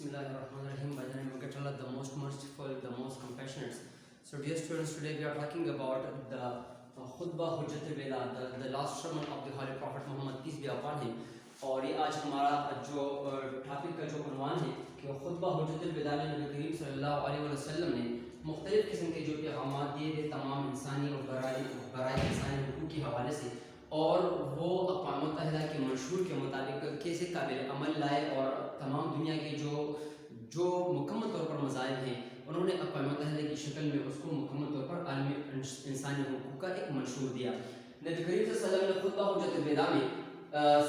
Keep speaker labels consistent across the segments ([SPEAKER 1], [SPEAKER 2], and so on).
[SPEAKER 1] Bismillahirrahmanirrahim. By the name of Allah, the most merciful, the most compassionate. So, dear students, today we are talking about the khutbah Hujjat al-Wada, the last sermon of the Holy Prophet Muhammad, peace be upon him. اور یہ آج ہمارا جو topic کا جو عنوان ہے کہ خطبہ حجت الوداع میں نبی کریم صلی اللہ علیہ وسلم نے مختلف قسم کے جو پیغامات دیے تھے تمام انسانی اور برائے انسانی حقوق کے حوالے سے، اور وہ اقوام متحدہ کے منشور کے مطابق کیسے قابل عمل لائے، اور تمام دنیا کے جو مکمل طور پر مذاہب ہیں انہوں نے اقوام متحدہ کی شکل میں اس کو مکمل طور پر عالمی انسانی حقوق کا ایک منشور دیا۔ نبی کریم صلی اللہ علیہ وسلم نے خطبہ حجت الوداع میں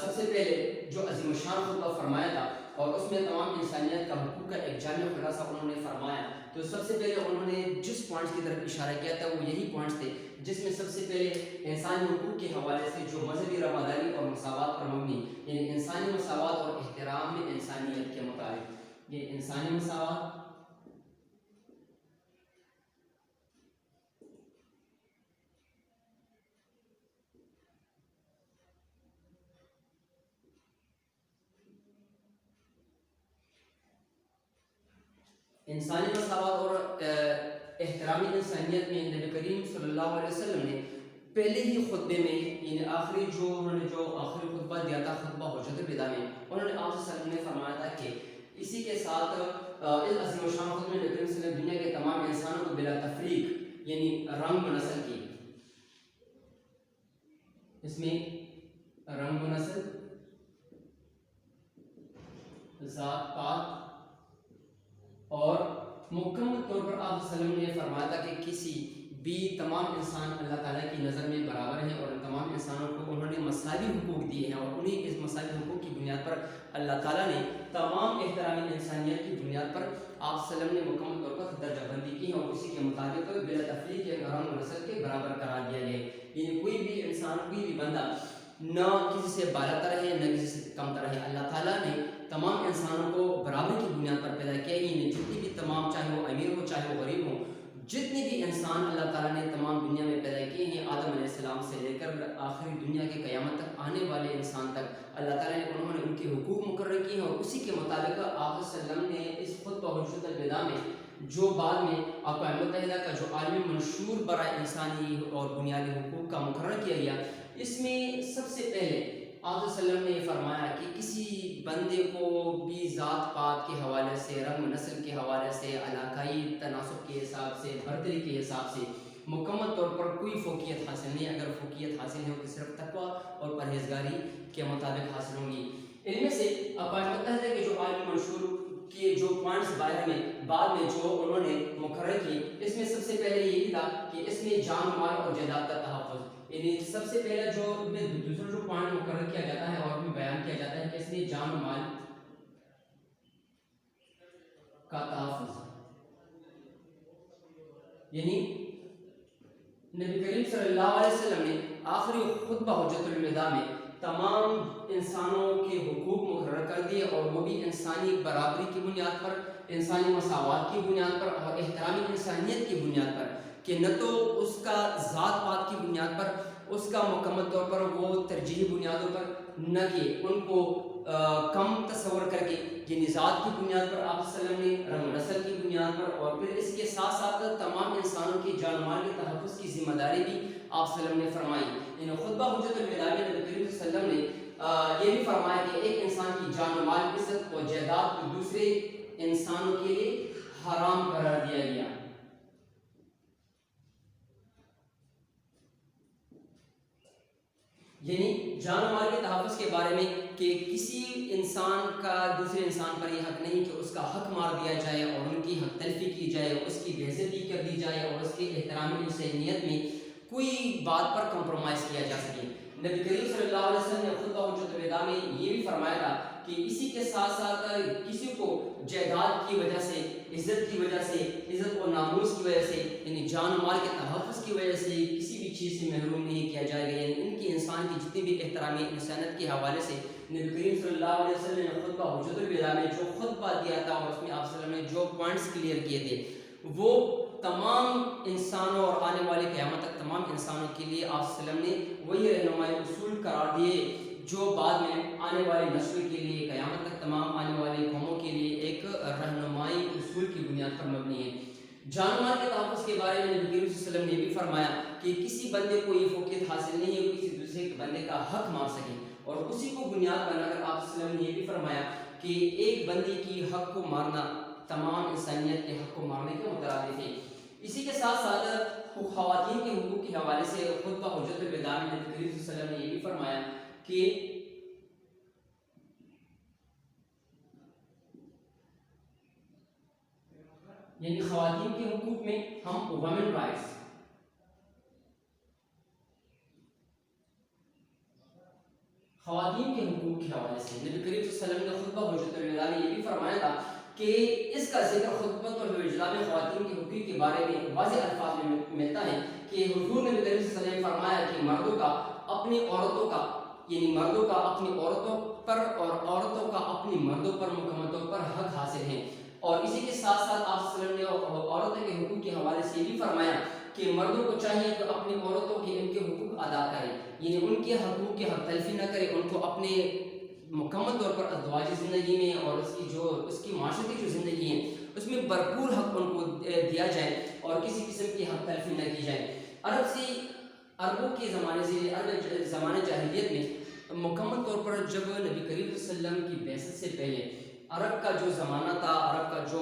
[SPEAKER 1] سب سے پہلے جو عظیم الشان خطبہ فرمایا تھا، اور اس میں تمام انسانیت کا حقوق کا ایک جامع خلاصہ انہوں نے فرمایا۔ تو سب سے پہلے انہوں نے جس پوائنٹس کی طرف اشارہ کیا تھا وہ یہی پوائنٹس تھے جس میں سب سے پہلے انسانی حقوق کے حوالے سے جو مذہبی رواداری اور مساوات پر مبنی، یعنی انسانی مساوات اور احترام میں انسانیت کے مطابق، یہ انسانی مساوات انسانی مساوات اور احترامی انسانیت میں نبی کریم صلی اللہ علیہ وسلم نے پہلے ہی خطبے میں، یعنی آخری انہوں نے جو آخری خطبہ دیا تھا خطبہ حجت الوداع میں، انہوں نے آپ صلی اللہ علیہ وسلم نے فرمایا تھا کہ اسی کے ساتھ اس عظیم الشان خطبے میں نبی کریم صلی اللہ علیہ وسلم دنیا کے تمام انسانوں کو بلا تفریق، یعنی رنگ و نسل کی، اس میں رنگ و نسل، ذات پات، اور مکمل طور پر آپ صلی اللہ علیہ وسلم نے فرمایا تھا کہ کسی بھی تمام انسان اللہ تعالیٰ کی نظر میں برابر ہیں، اور ان تمام انسانوں کو انہوں نے مساوی حقوق دیے ہیں، اور انہیں اس مساوی حقوق کی بنیاد پر اللہ تعالیٰ نے تمام احترامی انسانیت کی بنیاد پر آپ صلی اللہ علیہ وسلم نے مکمل طور پر درجہ بندی کی ہے، اور اسی کے مطابق بلا تفریق کے رنگ و نسل کے برابر قرار دیا گیا، یعنی کوئی بھی انسان، کوئی بھی بندہ نہ کسی سے بالا تر ہے نہ کسی سے کم تر ہے۔ اللہ تعالیٰ نے تمام انسانوں کو برابر کی بنیاد پر پیدا کیا، یعنی جتنی بھی تمام، چاہے وہ امیر ہو چاہے وہ غریب ہو، جتنی بھی انسان اللہ تعالیٰ نے تمام دنیا میں پیدا کیے ہیں، آدم علیہ السلام سے لے کر آخری دنیا کے قیامت تک آنے والے انسان تک اللہ تعالیٰ نے انہوں نے ان کے حقوق مقرر کیے ہیں، اور اسی کے مطابق آپ صلی اللہ علیہ وسلم نے اس خطبہ حجت الوداع میں جو بعد میں اقوام متحدہ کا جو عالمی منشور برائے انسانی اور بنیادی حقوق کا مقرر کیا گیا، اس میں سب سے پہلے آپ صلی اللہ علیہ وسلم نے یہ فرمایا کہ کسی بندے کو بھی ذات پات کے حوالے سے، رنگ و نسل کے حوالے سے، علاقائی تناسب کے حساب سے، برتری کے حساب سے مکمل طور پر کوئی فوقیت حاصل نہیں۔ اگر فوقیت حاصل ہے تو صرف تقویٰ اور پرہیزگاری کے مطابق حاصل ہوں گی۔ ان میں سے اقوام متحدہ کے جو عالمی منشور کے جو پوائنٹس بعد میں جو انہوں نے مقرر کی، اس میں سب سے پہلے یہی تھا کہ اس میں جان مال اور جائیداد کا تحفظ، یعنی سب سے پہلا جو دوسرا جو پوائنٹ مقرر کیا جاتا ہے اور بھی بیان کیا جاتا ہے کہ اس میں جان و مال کا تحفظ، یعنی نبی کریم صلی اللہ علیہ وسلم نے آخری خطبہ حجت الوداع میں تمام انسانوں کے حقوق مقرر کر دیے، اور وہ بھی انسانی برابری کی بنیاد پر، انسانی مساوات کی بنیاد پر، اور احترامی انسانیت کی بنیاد پر، کہ نہ تو اس کا ذات پات کی بنیاد پر، اس کا مکمل طور پر وہ ترجیحی بنیادوں پر، نہ کہ ان کو کم تصور کر کے، یعنی ذات کی بنیاد پر آپ صلی اللہ علیہ وسلم نے، رنگ و نسل کی بنیاد پر، اور پھر اس کے ساتھ ساتھ تمام انسانوں کی جان و مال کے تحفظ کی ذمہ داری بھی آپ صلی اللہ علیہ وسلم نے فرمائی۔ یعنی خطبہ حجت الوداع میں نبی کریم صلی اللہ علیہ وسلم نے یہ بھی فرمایا کہ ایک انسان کی جان و مال، عزت اور جائیداد کو دوسرے انسانوں کے لیے حرام قرار دیا گیا۔ یعنی جان و مال کے تحفظ کے بارے میں کہ کسی انسان کا دوسرے انسان پر یہ حق نہیں کہ اس کا حق مار دیا جائے، اور ان کی حق تلفی کی جائے، اس کی بے عزتی کر دی جائے، اور اس کے احترامی انسانیت میں کوئی بات پر کمپرومائز کیا جا سکے۔ نبی کریم صلی اللہ علیہ وسلم نے خطبہ حجت الوداع میں یہ بھی فرمایا تھا کہ اسی کے ساتھ ساتھ کسی کو جائیداد کی وجہ سے، عزت کی وجہ سے، عزت و ناموس کی وجہ سے، یعنی جان و مال کے تحفظ کی وجہ سے کسی بھی چیز سے محروم نہیں کیا جائے گا، یعنی ان کی انسان کی جتنی بھی احترامی انسانیت کے حوالے سے نبی کریم صلی اللہ علیہ وسلم نے خطبہ حجت الوداع میں جو خطبہ دیا تھا، اور اس میں آپ صلی اللہ علیہ وسلم نے جو پوائنٹس کلیئر کیے تھے، وہ تمام انسانوں اور آنے والے قیامت تک تمام انسانوں کے لیے آپ صلی اللہ علیہ وسلم نے وہی رہنمائی اصول قرار دیے جو بعد میں آنے والی نسل کے لیے، قیامت تک تمام آنے والی قوموں کے لیے ایک حمایت پر مبنی ہے۔ جان مال کے تحفظ کے بارے میں نبی کریم صلی اللہ علیہ وسلم نے بھی فرمایا کہ کسی بندے کو یہ فوقیت حاصل نہیں ہے کسی دوسرے بندے کا حق مار سکے، اور اسی کو بنیاد بنا کر آپ صلی اللہ علیہ وسلم نے یہ بھی فرمایا کہ ایک بندے کی حق کو مارنا تمام انسانیت کے حق کو مارنے کے مترادف ہے۔ اسی کے ساتھ ساتھ خواتین کے حقوق کے حوالے سے خطبہ حجۃ الوداع میں نبی کریم صلی اللہ علیہ وسلم نے یہ بھی فرمایا کہ یعنی خواتین کے حقوق میں ہم وومن رائٹس، خواتین کے حقوق کے حوالے سے نبی کریم صلی اللہ علیہ وسلم نے خطبہ حجۃ الوداع میں یہ بھی فرمایا تھا کہ اس کا ذکر خطبۃ الوداع میں خواتین کے حقوق کے بارے میں واضح الفاظ میں ملتا ہے کہ حضور نبی کریم صلی اللہ علیہ وسلم نے فرمایا کہ مردوں کا اپنی عورتوں کا یعنی مردوں کا اپنی عورتوں پر اور عورتوں کا اپنی مردوں پر مکمل طور پر حق حاصل ہے۔ اور اسی کے ساتھ ساتھ آپ صلی اللہ علیہ وسلم نے عورتوں کے حقوق کے حوالے سے یہ بھی فرمایا کہ مردوں کو چاہیے کہ اپنی عورتوں کے ان کے حقوق ادا کریں، یعنی ان کے حقوق کی حق تلفی نہ کرے، ان کو اپنے مکمل طور پر ازدواجی زندگی میں اور اس کی معاشرتی جو زندگی ہے اس میں بھرپور حق ان کو دیا جائے اور کسی قسم کی حق تلفی نہ کی جائے۔ عربوں کے زمانے جاہلیت میں مکمل طور پر جب نبی کریم صلی اللہ علیہ وسلم کی بعثت سے پہلے عرب کا جو زمانہ تھا، عرب کا جو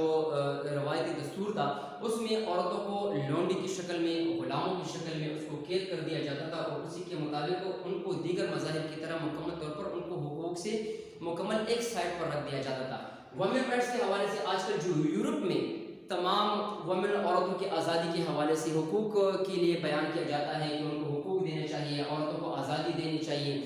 [SPEAKER 1] روایتی دستور تھا، اس میں عورتوں کو لونڈی کی شکل میں، غلاموں کی شکل میں اس کو قید کر دیا جاتا تھا، اور اسی کے مطابق ان کو دیگر مذاہب کی طرح مکمل طور پر ان کو حقوق سے مکمل ایک سائڈ پر رکھ دیا جاتا تھا۔ وومن رائٹس کے حوالے سے آج کل جو یورپ میں تمام وومن عورتوں کی آزادی کے حوالے سے حقوق کے لیے بیان کیا جاتا ہے کہ ان کو حقوق دینے چاہیے، عورتوں کو آزادی دینی چاہیے،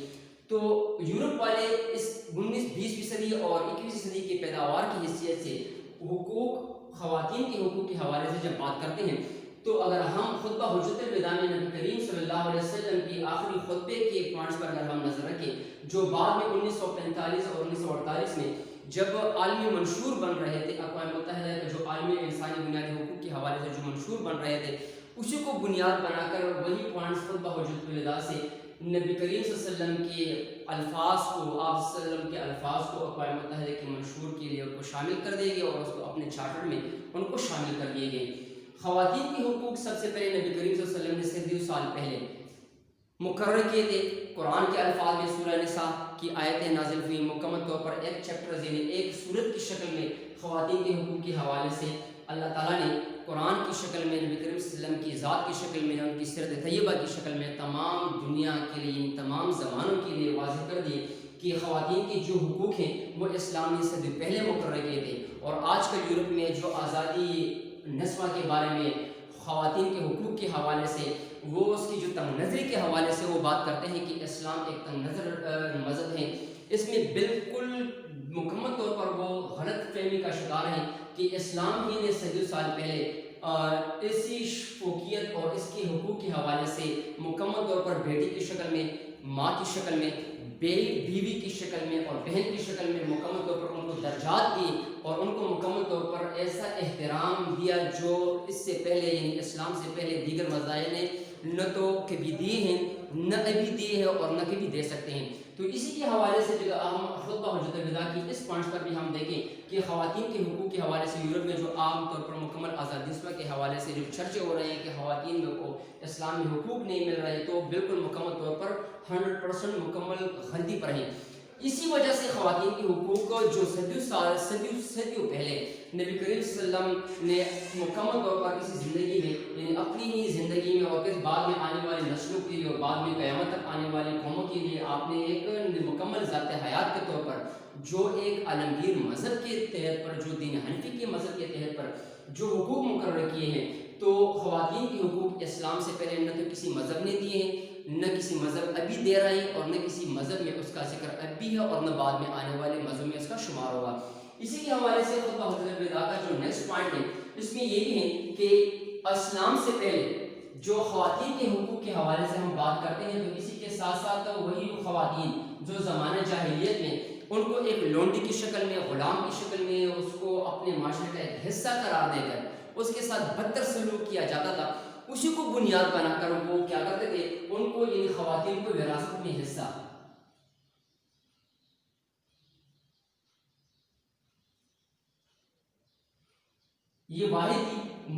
[SPEAKER 1] تو یورپ والے اس 20ویں صدی اور 21ویں صدی کی پیداوار کی حیثیت سے حقوق خواتین کے حقوق کے حوالے سے جب بات کرتے ہیں تو اگر ہم خطبہ حجۃ الوداع میں نبی کریم صلی اللہ علیہ وسلم کی آخری خطبے کے پوائنٹس پر اگر ہم نظر رکھیں جو بعد میں 1945 اور 1948 میں جب عالمی منشور بن رہے تھے، اقوام متحدہ کے جو عالمی انسانی بنیادی حقوق کے حوالے سے جو منشور بن رہے تھے، اسی کو بنیاد بنا کر وہی پوائنٹس خطبہ حجۃ الوداع سے نبی کریم صلی اللہ علیہ وسلم کے الفاظ کو، آپ صلی اللہ علیہ وسلم کے الفاظ کو اقوام متحدہ کے منشور کے لیے ان کو شامل کر دیے گئے اور اس کو اپنے چارٹر میں ان کو شامل کر دیے گئے۔ خواتین کے حقوق سب سے پہلے نبی کریم صلی اللہ علیہ وسلم نے صدیوں سال پہلے مقرر کیے تھے۔ قرآن کے الفاظ میں سورہ نساء کی آیتیں نازل ہوئی، مکمل طور پر ایک چیپٹر یعنی ایک سورت کی شکل میں خواتین کے حقوق کے حوالے سے اللہ تعالیٰ نے قرآن کی شکل میں نبی کریم صلی اللہ علیہ وسلم کی ذات کی شکل میں، ان کی سیرت طیبہ کی شکل میں تمام دنیا کے لیے، تمام زمانوں کے لیے واضح کر دیے کہ خواتین کے جو حقوق ہیں وہ اسلام نے صدی پہلے مقرر کیے تھے۔ اور آج کل یورپ میں جو آزادی نسواں کے بارے میں خواتین کے حقوق کے حوالے سے وہ اس کی جو تنگ نظری کے حوالے سے وہ بات کرتے ہیں کہ اسلام ایک تنگ نظر مذہب ہے، اس میں بالکل مکمل طور پر وہ غلط فہمی کا شکار ہیں کہ اسلام ہی نے صدیوں سال پہلے اسی فوقیت اور اس کے حقوق کے حوالے سے مکمل طور پر بیٹی کی شکل میں، ماں کی شکل میں، بیوی کی شکل میں اور بہن کی شکل میں مکمل طور پر ان کو درجات دیے اور ان کو مکمل طور پر ایسا احترام دیا جو اس سے پہلے یعنی اسلام سے پہلے دیگر مذاہب نے نہ تو کبھی دیے ہیں، نہ ابھی دیے ہیں اور نہ کبھی دے سکتے ہیں۔ تو اسی کے حوالے سے جو ہم خطبہ حجۃ الوداع کی اس پوائنٹ پر بھی ہم دیکھیں کہ خواتین کے حقوق کے حوالے سے یورپ میں جو عام طور پر مکمل آزادی نسواں کے حوالے سے جو چرچے ہو رہے ہیں کہ خواتین کو اسلامی حقوق نہیں مل رہے، تو بالکل مکمل طور پر 100% مکمل غلطی پر ہیں۔ اسی وجہ سے خواتین کے حقوق جو صدیوں پہلے نبی کریم صلی اللہ علیہ وسلم نے مکمل طور پر کسی زندگی میں یعنی اپنی ہی زندگی میں اور پھر بعد میں آنے والی نسلوں کے لیے اور بعد میں قیامت تک آنے والی قوموں کے لیے آپ نے ایک مکمل ذات حیات کے طور پر جو ایک عالمگیر مذہب کے تحت پر، جو دین حنفی کے مذہب کے تحت پر جو حقوق مقرر کیے ہیں، تو خواتین کے حقوق اسلام سے پہلے نہ تو کسی مذہب نے دیے ہیں، نہ کسی مذہب ابھی دے رہا ہے اور نہ کسی مذہب میں اس کا ذکر اب بھی ہے اور نہ بعد میں آنے والے مذہب میں اس کا شمار ہوگا۔ اسی کے حوالے سے خطبہ حجۃ الوداع کا جو نیکسٹ پوائنٹ ہے اس میں یہ بھی ہے کہ اسلام سے پہلے جو خواتین کے حقوق کے حوالے سے ہم بات کرتے ہیں تو اسی کے ساتھ ساتھ وہی خواتین جو زمانہ جاہلیت میں ان کو ایک لونڈی کی شکل میں، غلام کی شکل میں اس کو اپنے معاشرے کا ایک حصہ قرار دے کر اس کے ساتھ بدتر سلوک کیا جاتا تھا، اسی کو بنیاد بنا کر وہ کیا کرتے تھے، ان کو ان خواتین کو وراثت میں حصہ یہ واحد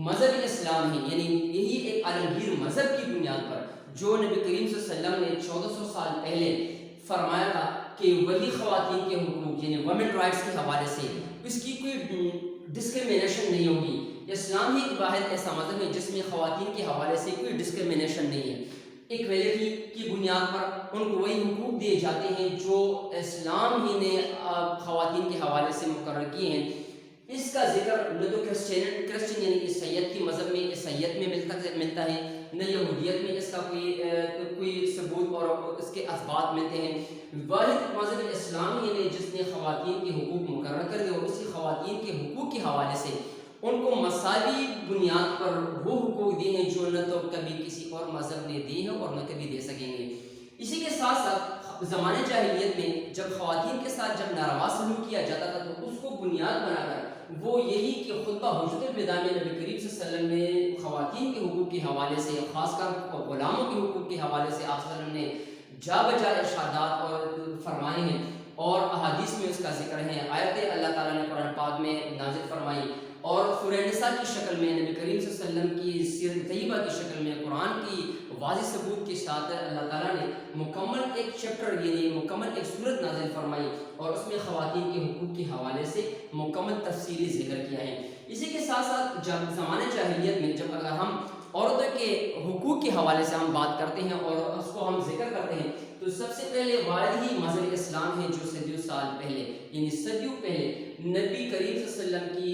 [SPEAKER 1] مذہب اسلام ہے، یعنی یہی ایک عالمگیر مذہب کی بنیاد پر جو نبی کریم صلی اللہ علیہ وسلم نے 1400 سال پہلے فرمایا تھا کہ وہی خواتین کے حقوق یعنی ویمن رائٹس کے حوالے سے اس کی کوئی ڈسکریمنیشن نہیں ہوگی۔ اسلام ہی ایک واحد ایسا مذہب ہے جس میں خواتین کے حوالے سے کوئی ڈسکریمنیشن نہیں ہے، ایکویلٹی کی بنیاد پر ان کو وہی حقوق دیے جاتے ہیں جو اسلام ہی نے خواتین کے حوالے سے مقرر کیے ہیں۔ اس کا ذکر نہ تو کرسچن یعنی عیسائیت کی مذہب میں عیسائیت میں ملتا ہے، نہ یہودیت میں اس کا کوئی ثبوت اور اس کے اثبات ملتے ہیں۔ واحد مذہب اسلام ہی نے جس نے خواتین کے حقوق مقرر کر دیے اور اسی خواتین کے حقوق کے حوالے سے ان کو مساوی بنیاد پر وہ حقوق دیے ہیں جو نہ تو کبھی کسی اور مذہب نے دی ہیں اور نہ کبھی دے سکیں گے۔ اسی کے ساتھ ساتھ زمانے جاہلیت میں جب خواتین کے ساتھ جب ناروا سلوک کیا جاتا تھا تو اس کو بنیاد بنا کر وہ یہی کہ خطبہ حجۃ الوداع میں نبی کریم صلی اللہ علیہ وسلم نے خواتین کے حقوق کے حوالے سے، خاص کر غلاموں کے حقوق کے حوالے سے آپ صلی اللہ علیہ وسلم نے جا بجا ارشادات اور فرمائے ہیں اور احادیث میں اس کا ذکر ہے۔ آیتیں اللہ تعالیٰ نے قرآن پاک میں نازل فرمائی اور سورہ نساء کی شکل میں نبی کریم صلی اللہ علیہ وسلم کی سیرت طیبہ کی شکل میں قرآن کی واضح ثبوت کے ساتھ اللہ تعالیٰ نے مکمل ایک چیپٹر یعنی مکمل ایک سورت نازل فرمائی اور اس میں خواتین کے حقوق کے حوالے سے مکمل تفصیلی ذکر کیا ہے۔ اسی کے ساتھ ساتھ جب زمانے جاہلیت میں جب اگر ہم عورتوں کے حقوق کے حوالے سے ہم بات کرتے ہیں اور اس کو ہم ذکر کرتے ہیں تو سب سے پہلے واحد ہی مذہب اسلام ہے جو صدیوں سال پہلے یعنی صدیوں پہلے نبی کریم صلی اللہ علیہ وسلم کی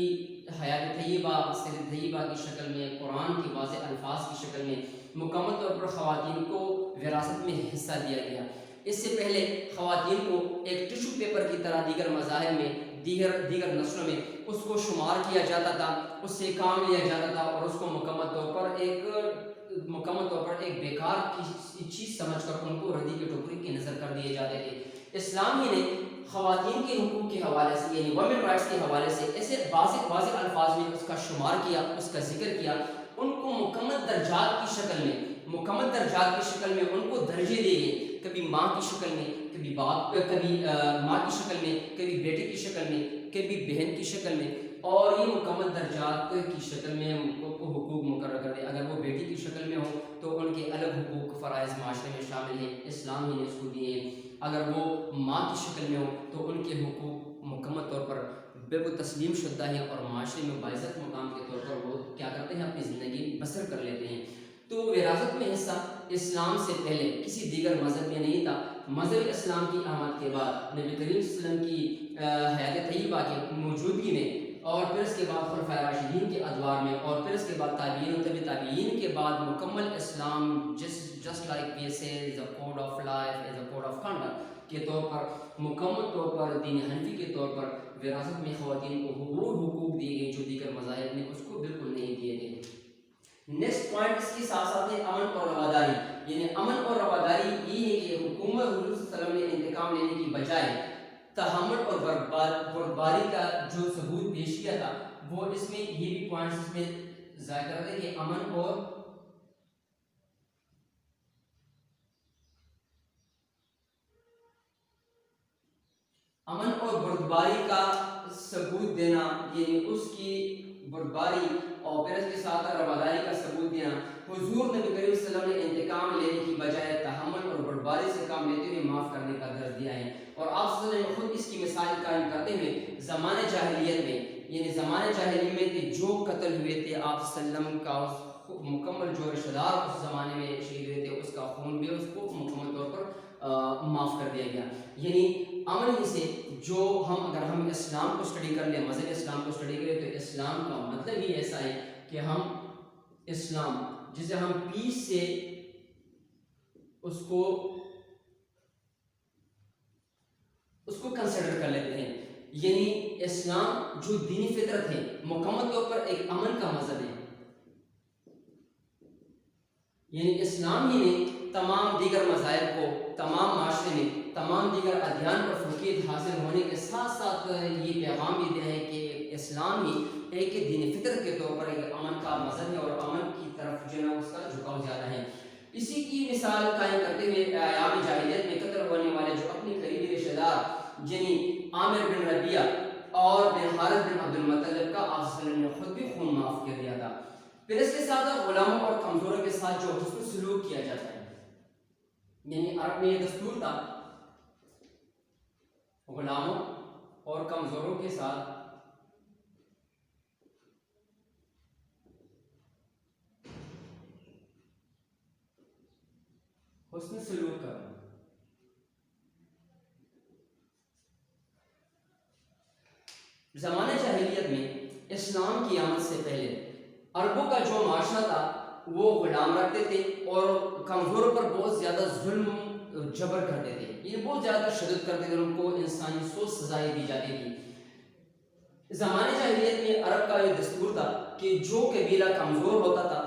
[SPEAKER 1] حیات طیبہ سیرت طیبہ کی شکل میں قرآن کی واضح الفاظ کی شکل میں مکمل طور پر خواتین کو وراثت میں حصہ دیا گیا۔ اس سے پہلے خواتین کو ایک ٹشو پیپر کی طرح دیگر مذاہب میں دیگر نسلوں میں اس کو شمار کیا جاتا تھا، اس سے کام لیا جاتا تھا اور اس کو مکمل طور پر ایک بیکار کی چیز سمجھ کر ان کو ردی کے ٹوکری کی نظر کر دیے جاتے تھے۔ اسلام ہی نے خواتین کے حقوق کے حوالے سے یعنی ویمن رائٹس کے حوالے سے ایسے واضح الفاظ میں اس کا شمار کیا، اس کا ذکر کیا، ان کو مکمل درجات کی شکل میں ان کو درجے دے گئے، کبھی ماں کی شکل میں، کبھی ماں کی شکل میں، کبھی بیٹے کی شکل میں، کبھی بہن کی شکل میں، اور یہ مکمل درجات کی شکل میں حقوق مقرر کر دے۔ اگر وہ بیٹی کی شکل میں ہو تو ان کے الگ حقوق فرائض معاشرے میں شامل ہیں، اسلام ہی نے اس کو دیے ہیں۔ اگر وہ ماں کی شکل میں ہو تو ان کے حقوق مکمل طور پر بالکل تسلیم شدہ ہیں اور معاشرے میں باعزت مقام کے طور پر وہ کیا کرتے ہیں، اپنی زندگی بسر کر لیتے ہیں۔ تو وراثت میں حصہ اسلام سے پہلے کسی دیگر مذہب میں نہیں تھا۔ مذہب اسلام کی آمد کے بعد نبی کریم صلی اللہ علیہ وسلم کی حیات طیبہ کی موجودگی میں اور پھر اس کے بعد خلفائے راشدین کے ادوار میں اور پھر اس کے بعد تابعین و تبع تابعین کے بعد مکمل اسلام just like we say is a code of life is a code of conduct کے طور پر مکمل طور پر دین حنفی کے طور پر وراثت میں خواتین کو وہ حقوق دیے گئے جو دیگر مذاہب نے اس کو بالکل نہیں دیے گئے۔ نیکسٹ پوائنٹ اس کے ساتھ ساتھ ہے امن اور رواداری، یعنی امن اور رواداری یہ ہے کہ حکومت حضور صلی اللہ علیہ وسلم نے انتقام لینے کی بجائے تحمل اور بردباری کا جو ثبوت پیش کیا تھا وہ اس میں یہ بھی پوائنٹس اس میں ذکر کرتے ہیں کہ امن اور بردباری کا ثبوت دینا، یعنی اس کی بردباری اور پھر اس کے ساتھ رواداری کا ثبوت دینا۔ حضور نبی کریم صلی اللہ علیہ وسلم نے انتقام لینے کی بجائے تحمل اور بردباری سے کام لیتے ہوئے معاف کرنے کا درس دیا ہے، اور آپ صلی اللہ علیہ وسلم خود اس کی مثال قائم کرتے ہوئے زمانے جاہلیت میں یعنی زمانے جاہلیت میں کہ جو قتل ہوئے تھے آپ صلی اللہ علیہ وسلم کا مکمل جو رشتہ دار اس زمانے میں شہید ہوئے تھے اس کا خون بھی اس کو مکمل طور پر معاف کر دیا گیا۔ یعنی امن ہی سے جو اگر ہم اسلام کو اسٹڈی کر لیں، مذہب اسلام کو اسٹڈی کریں تو اسلام کا مطلب ہی ایسا ہے کہ ہم اسلام جسے ہم پیس سے اس کو کنسیڈر کر لیتے ہیں، یعنی اسلام جو دینی فطرت ہے مکمل طور پر ایک امن کا مذہب ہے، یعنی اسلام ہی نے تمام دیگر مذاہب کو تمام معاشرے میں تمام دیگر ادیان پر فوقیت حاصل ہونے کے ساتھ ساتھ یہ پیغام بھی دیا ہے کہ اسلام ہی ایک دینی فطرت کے طور پر ایک امن کا مذہب ہے اور امن کی طرف جو ہے اس کا جھکاؤ زیادہ ہے۔ اسی کی مثال قائم کرتے ہوئے ایام جاہلیت میں قتل ہونے والے جو اپنے قریبی رشتہ دار یعنی عامر بن ربیعہ اور بن حارث بن عبد المطلب کا آپ صلی اللہ علیہ وسلم نے خود بھی خون معاف کر دیا تھا۔ پھر اس کے ساتھ غلاموں اور کمزوروں کے ساتھ جو حسن سلوک کیا جاتا ہے، یعنی عرب میں یہ دستور تھا غلاموں اور کمزوروں کے ساتھ حسن سلوک کرنا۔ زمانہ جاہلیت میں اسلام کی آمد سے پہلے عربوں کا جو معاشرہ تھا وہ غلام رکھتے تھے اور کمزوروں پر بہت زیادہ ظلم جبر کرتے تھے، یہ بہت زیادہ تشدد کرتے تھے، ان کو انسانی سو سزائیں دی جاتی تھی۔ زمانہ جاہلیت میں عرب کا یہ دستور تھا کہ جو قبیلہ کمزور ہوتا تھا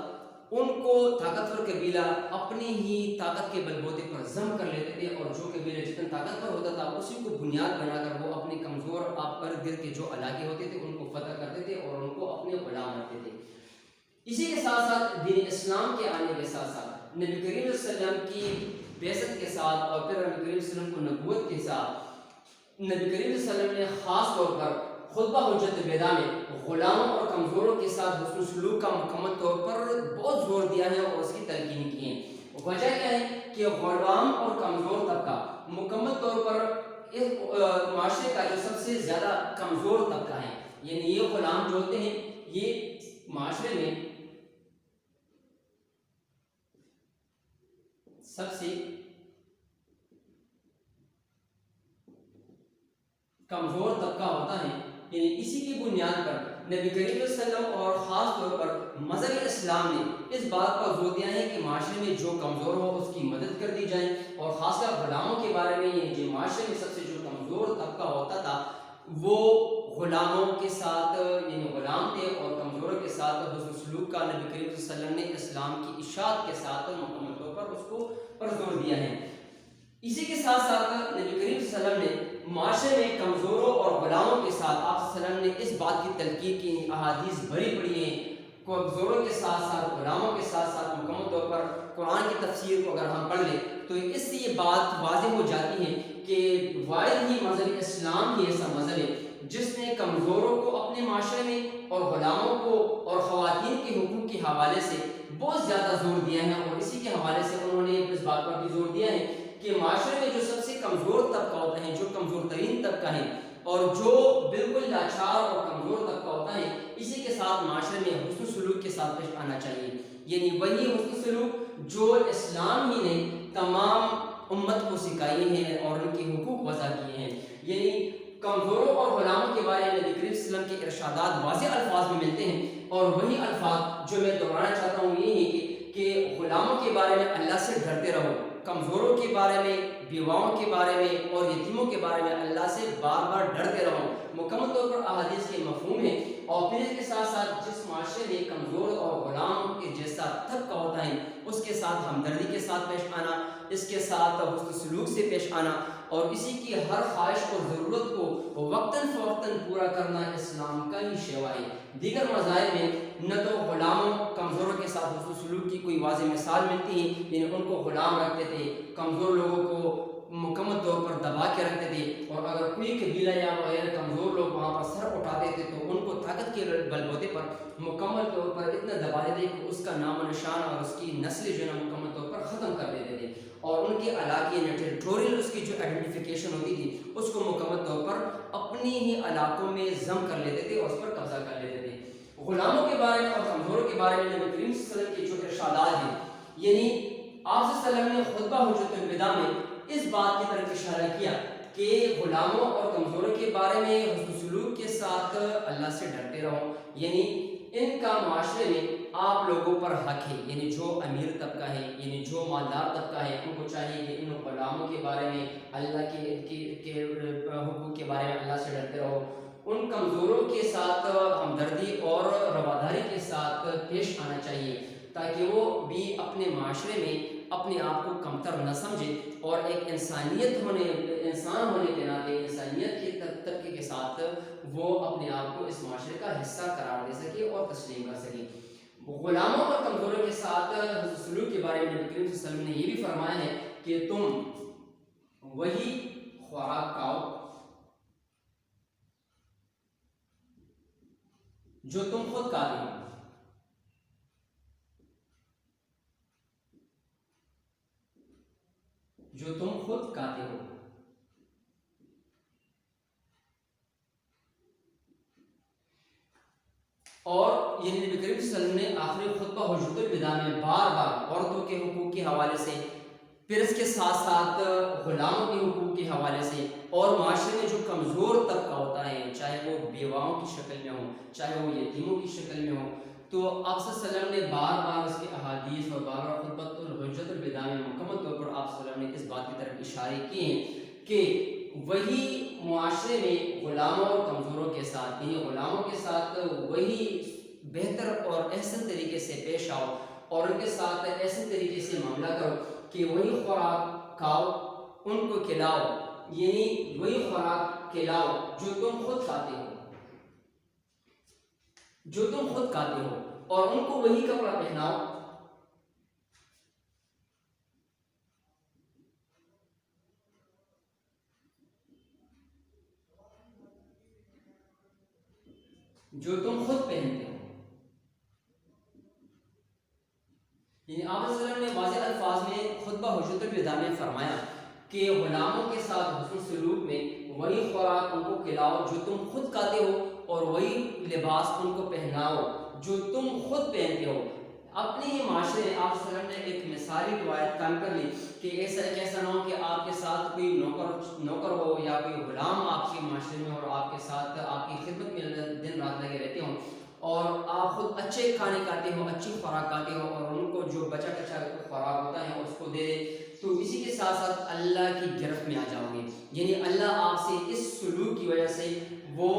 [SPEAKER 1] ان کو طاقتور قبیلہ اپنی ہی طاقت کے بل بوتے پر ضم کر لیتے تھے، اور جو قبیلہ جتنا طاقتور ہوتا تھا اسی کو بنیاد بنا کر وہ اپنے کمزور ارد گرد کے جو علاقے ہوتے تھے ان کو فتح کرتے تھے اور ان کو اپنے غلام رکھتے تھے۔ اسی کے ساتھ ساتھ دین اسلام کے آنے کے ساتھ ساتھ نبی کریم صلی اللہ علیہ وسلم کی بعثت کے ساتھ اور پھر نبی کریم صلی اللہ علیہ وسلم کو نبوت کے ساتھ نبی کریم صلی اللہ علیہ وسلم نے خاص طور پر خطبہ حجت الوداع میں غلاموں اور کمزوروں کے ساتھ حسن سلوک کا مکمل طور پر بہت زور دیا ہے اور اس کی تلقین کی ہے۔ وجہ کیا ہے کہ غلام اور کمزور طبقہ مکمل طور پر اس معاشرے کا جو سب سے زیادہ کمزور طبقہ ہے، یعنی یہ غلام جو ہوتے ہیں یہ معاشرے میں سب سے کمزور طبقہ ہوتا ہے، یعنی اسی کی بنیاد پر نبی کریم صلی اللہ علیہ وسلم اور خاص طور پر مذہب اسلام نے اس بات پر زور دیا ہے کہ معاشرے میں جو کمزور ہو اس کی مدد کر دی جائے، اور خاص کر غلاموں کے بارے میں یہ جو معاشرے میں سب سے جو کمزور طبقہ ہوتا تھا وہ غلاموں کے ساتھ، یعنی غلام تھے اور کمزوروں کے ساتھ حسن سلوک کا نبی کریم صلی اللہ علیہ وسلم نے اسلام کی اشاعت کے ساتھ مکمل طور پر اس کو پر زور دیا ہے۔ اسی کے ساتھ ساتھ نبی کریم صلی اللہ علیہ وسلم نے معاشرے میں کمزوروں اور غلاموں کے ساتھ آپ صلی اللہ علیہ وسلم نے اس بات کی تلقین کی، احادیث بھری پڑی ہیں، کمزوروں کے ساتھ ساتھ غلاموں کے ساتھ ساتھ مکمل طور پر قرآن کی تفسیر کو اگر ہم پڑھ لیں تو اس سے یہ بات واضح ہو جاتی ہے کہ واحد ہی مذہب اسلام ہی ایسا مذہب ہے جس نے کمزوروں کو اپنے معاشرے میں اور غلاموں کو اور خواتین کے حقوق کے حوالے سے بہت زیادہ زور دیا ہے، اور اسی کے حوالے سے انہوں نے اس بات پر بھی زور دیا ہے کہ معاشرے میں جو سب سے کمزور طبقہ ہوتا ہے، جو کمزور ترین طبقہ ہے اور جو بالکل لاچار اور کمزور طبقہ ہوتا ہے، اسی کے ساتھ معاشرے میں حسن سلوک کے ساتھ پیش آنا چاہیے، یعنی وہی حسن سلوک جو اسلام ہی نے تمام امت کو سکھائی ہیں اور ان کے حقوق وضع کیے ہیں۔ یعنی کمزوروں اور غلاموں کے بارے میں نبی کریم صلی اللہ علیہ وسلم کے ارشادات واضح الفاظ میں ملتے ہیں، اور وہی الفاظ جو میں دہرانا چاہتا ہوں یہ ہے کہ غلاموں کے بارے میں اللہ سے ڈرتے رہو، کمزوروں کے بارے میں، بیواؤں کے بارے میں اور یتیموں کے بارے میں اللہ سے بار بار ڈرتے رہو، مکمل طور پر احادیث کے مفہوم ہے۔ اور پھر اس کے ساتھ ساتھ جس معاشرے میں کمزور اور غلام کے جیسا طبقہ ہوتا ہے اس کے ساتھ ہمدردی کے ساتھ پیش آنا، اس کے ساتھ حسن سلوک سے پیش آنا، اور اسی کی ہر خواہش اور ضرورت کو وقتاً فوقتاً پورا کرنا اسلام کا ہی شیوا ہے۔ دیگر مذاہب میں نہ تو غلاموں کمزوروں کے ساتھ حسن سلوک کی کوئی واضح مثال ملتی ہے، یعنی ان کو غلام رکھتے تھے، کمزور لوگوں کو مکمل طور پر دبا کے رکھتے تھے، اور اگر کوئی قبیلہ یا غیر کمزور لوگ وہاں پر سر اٹھاتے تھے تو ان کو طاقت کے بل بوتے پر مکمل طور پر اتنا دبا دیتے کہ اس کا نام و نشان اور اس کی نسل جو ہے نا مکمل طور پر ختم کر دیتے تھے، اور ان کے علاقے ٹیریٹوریل اس کی جو آئیڈینٹیفیکیشن ہوتی تھی اس کو مکمل طور پر اپنی ہی علاقوں میں ضم کر لیتے تھے اور اس پر قبضہ کر لیتے تھے۔ غلاموں کے بارے میں اور کمزوروں کے بارے میں نبی کریم صلی اللہ علیہ وسلم کے جو ارشادات ہیں، یعنی آپ صلی اللہ علیہ وسلم نے خطبہ حجت الوداع میں اس بات کی طرف اشارہ کیا کہ غلاموں اور کمزوروں کے بارے میں حسن سلوک کے ساتھ اللہ سے ڈرتے رہو، یعنی ان کا معاشرے میں آپ لوگوں پر حق ہے، یعنی جو امیر طبقہ ہے، یعنی جو مالدار طبقہ ہے، ان کو چاہیے کہ ان غلاموں کے بارے میں اللہ کے حقوق کے بارے میں اللہ سے ڈرتے رہو، ان کمزوروں کے ساتھ ہمدردی اور رواداری کے ساتھ پیش آنا چاہیے تاکہ وہ بھی اپنے معاشرے میں اپنے آپ کو کمتر نہ سمجھے اور ایک انسان ہونے کے ناطے انسانیت کے طبقے کے ساتھ وہ اپنے آپ کو اس معاشرے کا حصہ قرار دے سکے اور تسلیم کر سکے۔ غلاموں اور کمزوروں کے ساتھ حسن سلوک کے بارے میں نبی کریم صلی اللہ علیہ وسلم نے یہ بھی فرمایا ہے کہ تم وہی خوراک کھاؤ جو تم خود کھاتے ہو، جو تم خود کھاتے ہو. اور یہ نبی کریم صلی اللہ علیہ وسلم نے آخری خطبہ حجۃ الوداع میں بار بار عورتوں کے حقوق کے حوالے سے، پھر اس کے ساتھ ساتھ غلاموں کے حقوق کے حوالے سے، اور معاشرے میں جو کمزور طبقہ ہوتا ہے، چاہے وہ بیواؤں کی شکل میں ہو، چاہے وہ یتیموں کی شکل میں ہو، تو آپ صلی اللہ علیہ وسلم نے بار بار اس کے احادیث اور بار بار خطبۃ حجۃ الوداع میں مکمل طور پر آپ صلی اللہ علیہ وسلم نے اس بات کی طرف اشارے کیے ہیں کہ وہی معاشرے میں غلاموں اور کمزوروں کے ساتھ، یعنی غلاموں کے ساتھ وہی بہتر اور احسن طریقے سے پیش آؤ، اور ان کے ساتھ ایسے طریقے سے معاملہ کرو کہ وہی خوراک کھاؤ، ان کو کھلاؤ، یعنی وہی خوراک کھلاؤ جو تم خود کھاتے ہو، جو تم خود کھاتے ہو، اور ان کو وہی کپڑا پہناؤ جو تم خود پہنتے ہو. یعنی آپ صلی اللہ علیہ وسلم نے واضح الفاظ میں خطبہ حجۃ الوداع میں فرمایا کہ غلاموں کے ساتھ حسن سلوک میں وہی خوراک ان کو کھلاؤ جو تم خود کھاتے ہو، اور وہی لباس ان کو پہناؤ جو تم خود پہنتے ہو. اپنے ہی معاشرے میں آپ صلی اللہ علیہ وسلم نے ایک مثالی روایت قائم کر لی کہ ایسا نہ ہو کہ آپ کے ساتھ کوئی نوکر ہو یا کوئی غلام آپ کے معاشرے میں، اور آپ کے ساتھ آپ کی خدمت میں دن رات لگے رہتے ہوں، اور آپ خود اچھے کھانے کھاتے ہو، اچھی خوراک کھاتے ہو، اور ان کو جو بچا کچا خوراک ہوتا ہے اس کو دے دے، تو اسی کے ساتھ ساتھ اللہ کی گرفت میں آ جاؤ گے. یعنی اللہ آپ سے اس سلوک کی وجہ سے وہ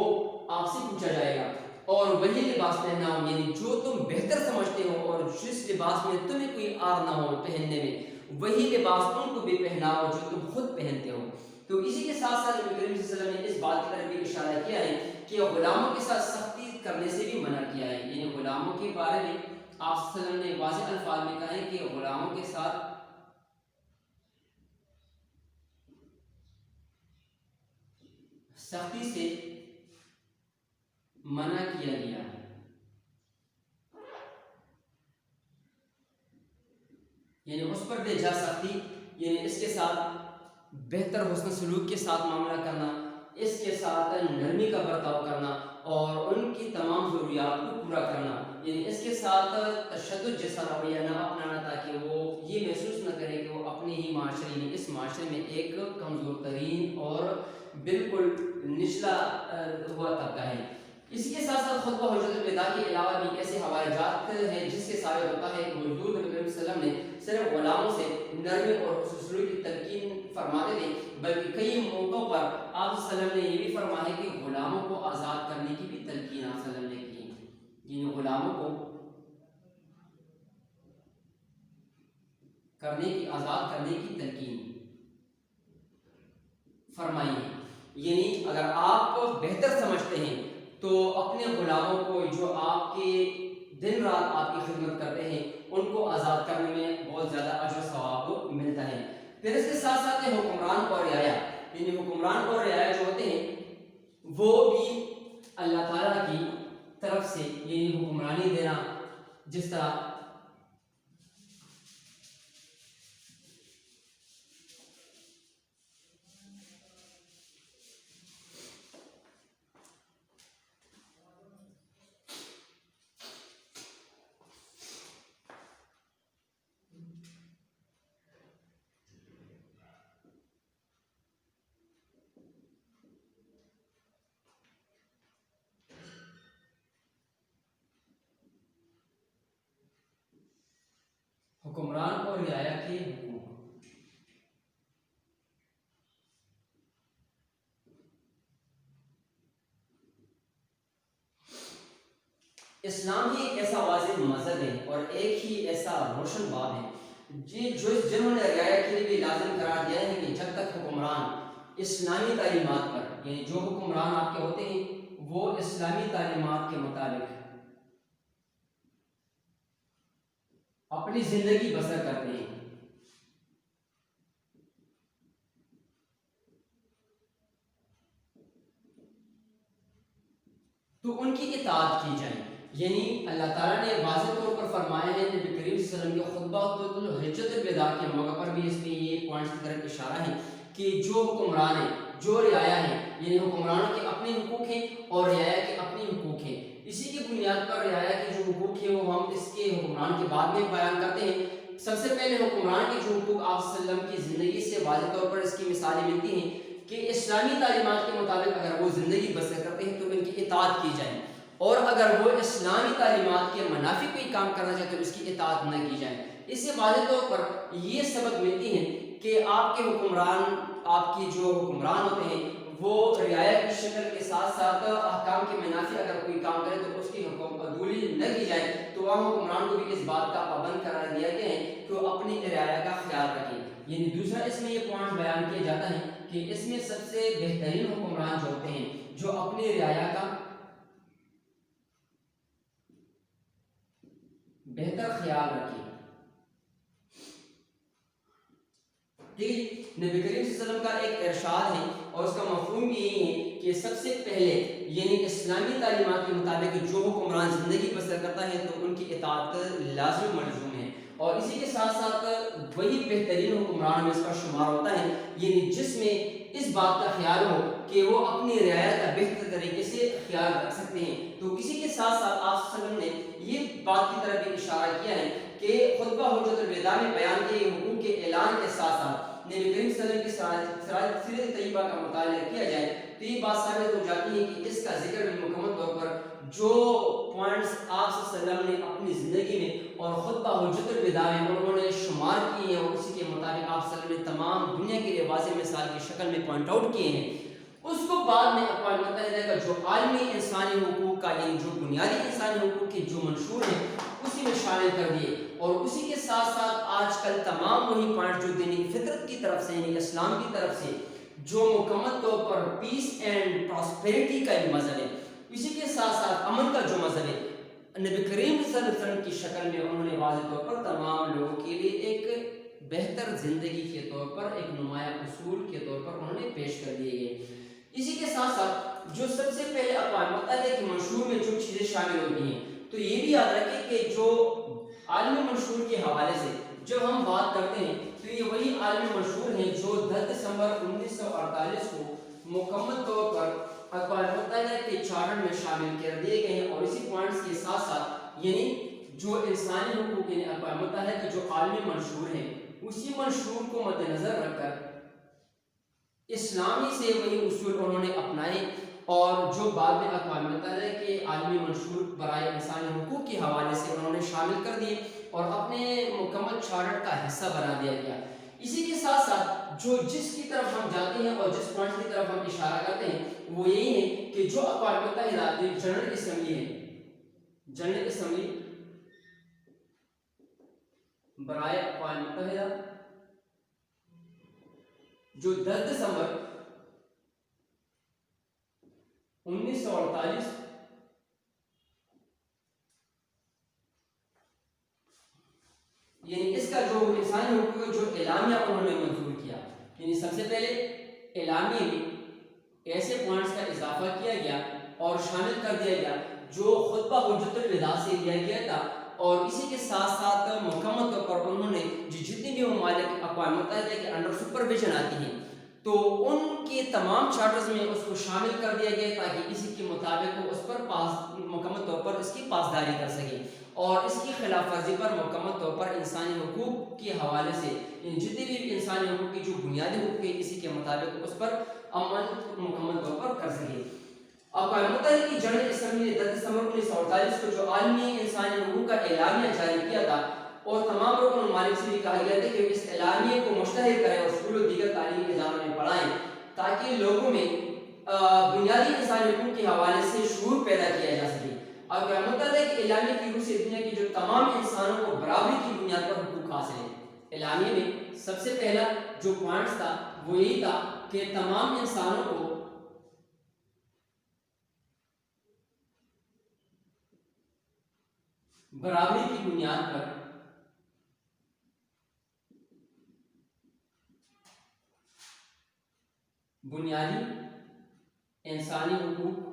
[SPEAKER 1] آپ سے پوچھا جائے گا. اور وہی لباس پہناؤ، یعنی جو تم بہتر سمجھتے ہو اور جس لباس میں تمہیں کوئی آر نہ ہو پہننے میں، وہی لباس ان کو بھی پہناؤ جو تم خود پہنتے ہو. تو اسی کے ساتھ ساتھ نبی کریم صلی اللہ علیہ وسلم نے اس بات کی طرف بھی اشارہ کیا ہے کہ غلاموں کے ساتھ سختی کرنے سے بھی منع کیا ہے. یعنی غلاموں کے بارے میں آپ صلی اللہ علیہ وسلم نے واضح الفاظ میں کہا ہے کہ غلاموں کے ساتھ سختی سے منع کیا گیا ہے. یعنی اس پر بے جا سختی، یعنی اس کے ساتھ بہتر حسن سلوک کے ساتھ معاملہ کرنا، اس کے ساتھ نرمی کا برتاؤ کرنا، اور ان کی تمام ضروریات کو پورا کرنا. یعنی اس کے ساتھ تشدد جیسا رویہ نہ اپنانا تاکہ وہ یہ محسوس نہ کرے کہ وہ اپنے ہی معاشرے میں، اس معاشرے میں ایک کمزور ترین اور بالکل نچلا ہوا طبقہ ہے. اسی کے ساتھ ساتھ خطبہ حجۃ الوداع کے علاوہ بھی ایسے حوالے جات ہیں جس کے ثابت ہوتا ہے کہ حضور نبی کریم صلی اللہ علیہ وسلم نے صرف غلاموں سے نرمی اور حسن سلوک کی تلقین فرماتے تھے، بلکہ کئی موقعوں پر آپ صلی اللہ علیہ وسلم نے یہ بھی فرمایا کہ غلاموں کو آزاد کرنے کی بھی تلقین آپ صلی اللہ علیہ وسلم نے کی. یعنی غلاموں کو آزاد کرنے کی تلقین فرمائی ہے. یعنی اگر آپ بہتر سمجھتے ہیں تو اپنے غلاموں کو جو آپ کے دن رات آپ کی خدمت کرتے ہیں ان کو آزاد کرنے میں بہت زیادہ اجر و ثواب ملتا ہے. پھر اس کے ساتھ ساتھ حکمران اور رعایا، یعنی حکمران اور رعایا جو ہوتے ہیں وہ بھی اللہ تعالیٰ کی طرف سے، یعنی حکمرانی دینا، جس طرح حکمران اور رعایا کے حقوق. اسلام ہی ایک ایسا واضح مذہب ہے اور ایک ہی ایسا روشن باب ہے جنہوں نے رعایا کے لیے بھی لازم قرار دیا ہے کہ جب تک حکمران اسلامی تعلیمات پر، یعنی جو حکمران آپ کے ہوتے ہیں وہ اسلامی تعلیمات کے مطابق اپنی زندگی بسر کرتے ہیں، تو ان کی اطاعت کی جائے. یعنی اللہ تعالیٰ نے واضح طور پر فرمایا ہے نبی کریم صلی اللہ علیہ وسلم کے خطبہ حجت الوداع کے موقع پر بھی اس میں یہ پوائنٹس کی طرف اشارہ ہے کہ جو حکمران ہیں، جو رعایا ہیں، یعنی حکمرانوں کے اپنے حقوق ہیں اور رعایا کے اپنے حقوق ہیں. اسی کی بنیاد پر رعایا کے جو حقوق ہیں وہ ہم اس کے حکمران کے بعد میں بیان کرتے ہیں. سب سے پہلے حکمران کے جو حقوق آپ صلی اللہ علیہ وسلم کی زندگی سے واضح طور پر اس کی مثالیں ملتی ہیں کہ اسلامی تعلیمات کے مطابق اگر وہ زندگی بسر کرتے ہیں تو ان کی اطاعت کی جائے، اور اگر وہ اسلامی تعلیمات کے منافی کوئی کام کرنا چاہتے ہیں تو اس کی اطاعت نہ کی جائے. اس سے واضح طور پر یہ سبق ملتی ہے کہ آپ کے حکمران، آپ کی جو حکمران ہوتے ہیں وہ رعایا کی شکل کے ساتھ ساتھ احکام کے منافی اگر کوئی کام کرے تو اس کی حکم عدولی نہ کی جائے. تو وہاں حکمران کو بھی اس بات کا پابند قرار دیا گیا ہے کہ وہ اپنی رعایا کا خیال رکھیں. یعنی دوسرا اس میں یہ پوائنٹ بیان کیا جاتا ہے کہ اس میں سب سے بہترین حکمران جو ہوتے ہیں جو اپنی رعایا کا بہتر خیال رکھیں. نبی کریم صلی اللہ علیہ وسلم کا ایک ارشاد ہے اور اس کا مفہوم بھی یہی ہے کہ سب سے پہلے یعنی اسلامی تعلیمات کے مطابق جو حکمران زندگی بسر کرتا ہے تو ان کی اطاعت لازم ملزوم ہے، اور اسی کے ساتھ ساتھ وہی بہترین حکمران میں اس کا شمار ہوتا ہے یعنی جس میں اس بات کا خیال ہو کہ وہ اپنی رعایت کا بہتر طریقے سے خیال رکھ سکتے ہیں. تو اسی کے ساتھ ساتھ آپ صلی اللہ علیہ وسلم نے یہ بات کی طرف بھی اشارہ کیا ہے کہ خطبہ حجت الوداع میں بیان کیے حقوق کے اعلان کے ساتھ ساتھ نبی کریم صلی اللہ علیہ وسلم کی سیرت طیبہ کا مطالعہ کیا جائے تو یہ بات ثابت ہو جاتی ہے کہ اس کا ذکر بھی مکمل طور پر جو پوائنٹس آپ صلی اللہ علیہ وسلم نے اپنی زندگی میں اور خطبہ حجت الوداع میں انہوں نے شمار کیے ہیں اور اسی کے مطابق آپ صلی اللہ علیہ وسلم نے تمام دنیا کے لیے واضح مثال کی شکل میں پوائنٹ آؤٹ کیے ہیں. اس کو بعد میں اقوام متحدہ کا جو عالمی انسانی حقوق کا یعنی جو بنیادی انسانی حقوق کے جو منشور ہیں اسی میں شامل کر دیے، اور اسی کے ساتھ ساتھ آج کل تمام وہی پوائنٹ جو دینی فطرت کی طرف سے یعنی اسلام کی طرف سے جو مکمل طور پر پیس اینڈ پراسپیرٹی کا ایک مذہب ہے، اسی کے ساتھ ساتھ امن کا جو مذہب ہے، نبی کریم صلی اللہ علیہ وسلم کی شکل میں انہوں نے واضح طور پر تمام لوگوں کے لیے ایک بہتر زندگی کے طور پر ایک نمایاں اصول کے طور پر انہوں نے پیش کر دیے گئے. اسی کے ساتھ ساتھ جو سب سے پہلے اقوام متحدہ کے منشور میں جو چیزیں شامل ہوتی ہیں تو یہ بھی یاد رکھیں کہ جو عالمی منشور کے حوالے سے جب ہم بات کرتے ہیں تو یہ وہی عالمی منشور ہیں جو 10 دسمبر 1948 کو مکمل طور پر اقوام متحدہ کے چارٹر میں شامل کر دیے گئے ہیں. اور اسی پوائنٹس کے ساتھ ساتھ یعنی جو انسانی حقوق یعنی اقوام متحدہ کے جو عالمی منشور ہیں اسی منشور کو مد نظر رکھ کر اسلامی سے وہی اصول انہوں نے اپنائے، اور جو بعد میں اقوام متحدہ کے عالمی منشور برائے انسانی حقوق کے حوالے سے انہوں نے شامل کر دیے اور اپنے مکمل چارٹر کا حصہ بنا دیا گیا. اسی کے ساتھ ساتھ جو جس کی طرف ہم جاتے ہیں اور جس پوائنٹ کی طرف ہم اشارہ کرتے ہیں وہ یہی ہے کہ جو اقوام متحدہ جنرل اسمبلی ہے، جنرل اسمبلی برائے اقوام متحدہ جو 10 دسمبر 1948 یعنی اس کا جو انسانی حقوق کا جو اعلامیہ انہوں نے منظور کیا، یعنی سب سے پہلے اعلامیے میں ایسے پوائنٹس کا اضافہ کیا گیا اور شامل کر دیا گیا جو خطبہ حجت الوداع سے لیا گیا تھا، اور اسی کے ساتھ ساتھ مکمل طور پر انہوں نے جتنی بھی ممالک اقوام متحدہ کے انڈر سپرویژن آتی ہیں تو ان کے تمام چارٹرز میں اس کو شامل کر دیا گیا تاکہ اسی کے مطابق وہ اس پر مکمل طور پر اس کی پاسداری کر سکیں اور اس کی خلاف ورزی پر مکمل طور پر انسانی حقوق کے حوالے سے جتنے بھی انسانی حقوق کی جو بنیادی حقوق ہیں اسی کے مطابق اس پر عمل مکمل طور پر کر سکیں. اقوام متحدہ کی جنرل اسمبلی نے 10 دسمبر 1948 کو جو عالمی انسانی حقوق کا اعلامیہ جاری کیا تھا اور تمام رکن ممالک سے بھی کہا گیا تھا کہ اس اعلامیے کو مشتہر کریں اور اسکول و دیگر تعلیمی اداروں میں پڑھائیں تاکہ لوگوں میں بنیادی انسانی حقوق کے حوالے سے شعور پیدا کیا جا سکے. اقوام متحدہ کے اعلامیے کی روح سے دنیا کی جو تمام انسانوں کو برابری کی بنیاد پر حقوق حاصل ہیں. اعلامیے میں سب سے پہلا جو پوائنٹس تھا وہ یہی تھا کہ تمام انسانوں کو برابری کی بنیاد پر بنیادی انسانی حقوق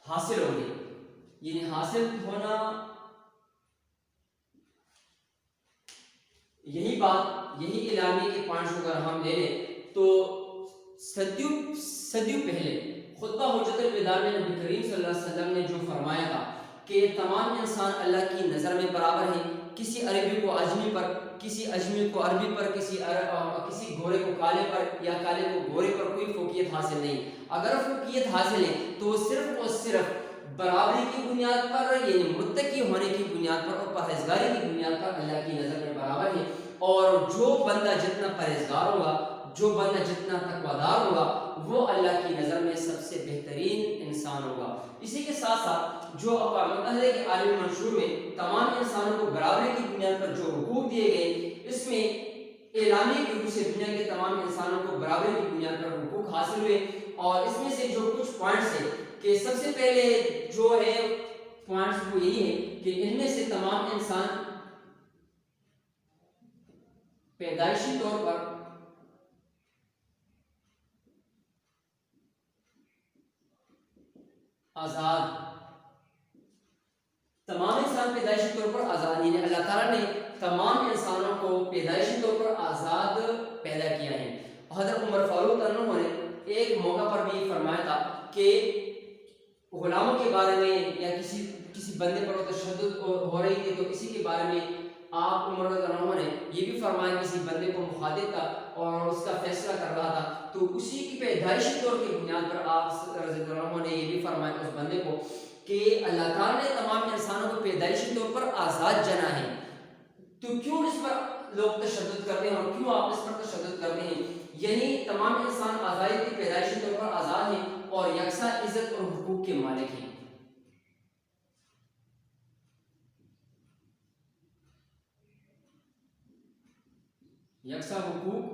[SPEAKER 1] حاصل ہوں گے. یعنی حاصل ہونا، یہی بات، یہی اعلامیہ کے پوائنٹس اگر ہم لے لیں تو صدیوں پہلے خطبہ حجت الوداع میں نبی کریم صلی اللہ علیہ وسلم نے جو فرمایا تھا کہ تمام انسان اللہ کی نظر میں برابر ہیں. کسی عربی کو اجمی پر، کسی اجمی کو عربی پر، کسی گورے کو کالے پر یا کالے کو گورے پر کوئی فوقیت حاصل نہیں. اگر فوقیت حاصل ہے تو صرف اور صرف برابری کی بنیاد پر، یعنی متقی ہونے کی بنیاد پر اور پرہیزگاری کی بنیاد پر اللہ کی نظر میں برابر ہے. اور جو بندہ جتنا پرہیزگار ہوگا، جو بندہ جتنا تقویدار ہوگا، وہ اللہ کی نظر میں سب سے بہترین انسان ہوگا. اسی کے ساتھ ساتھ جو اقوام متحدہ کے عالمی منشور میں تمام انسانوں کو برابری کی بنیاد پر جو حقوق دیے گئے، اس میں اعلامیہ کی روح سے دنیا کے تمام انسانوں کو برابری کی بنیاد پر حقوق حاصل ہوئے. اور اس میں سے جو کچھ پوائنٹس ہیں کہ سب سے پہلے جو ہے پوائنٹس وہ یہی ہے کہ ان میں سے تمام انسان پیدائشی طور پر آزاد، تمام انسان پیدائشی طور پر آزاد، یعنی اللہ تعالیٰ نے تمام انسانوں کو پیدائشی طور پر آزاد پیدا کیا ہے. حضرت عمر فاروق رضی اللہ عنہ نے ایک موقع پر بھی فرمایا تھا کہ غلاموں کے بارے میں یا کسی بندے پر تشدد ہو رہی تھی تو اسی کے بارے میں آپ عمر رضی اللہ عنہ نے یہ بھی فرمایا، کسی بندے کو مخاطب تھا اور اس کا فیصلہ کر رہا تھا تو اسی کی پیدائشی طور کی بنیاد پر آپ رضی اللہ عنہ نے یہ بھی فرمایا اس بندے کو کہ اللہ تعالیٰ نے تمام انسانوں کو پیدائشی طور پر آزاد جنا ہے، تو کیوں اس پر لوگ تشدد کرتے ہیں اور کیوں آپ اس پر تشدد کرتے ہیں؟ یعنی تمام انسان آزادی کی پیدائشی طور پر آزاد ہیں اور یکساں عزت اور حقوق کے مالک ہیں. یکساں حقوق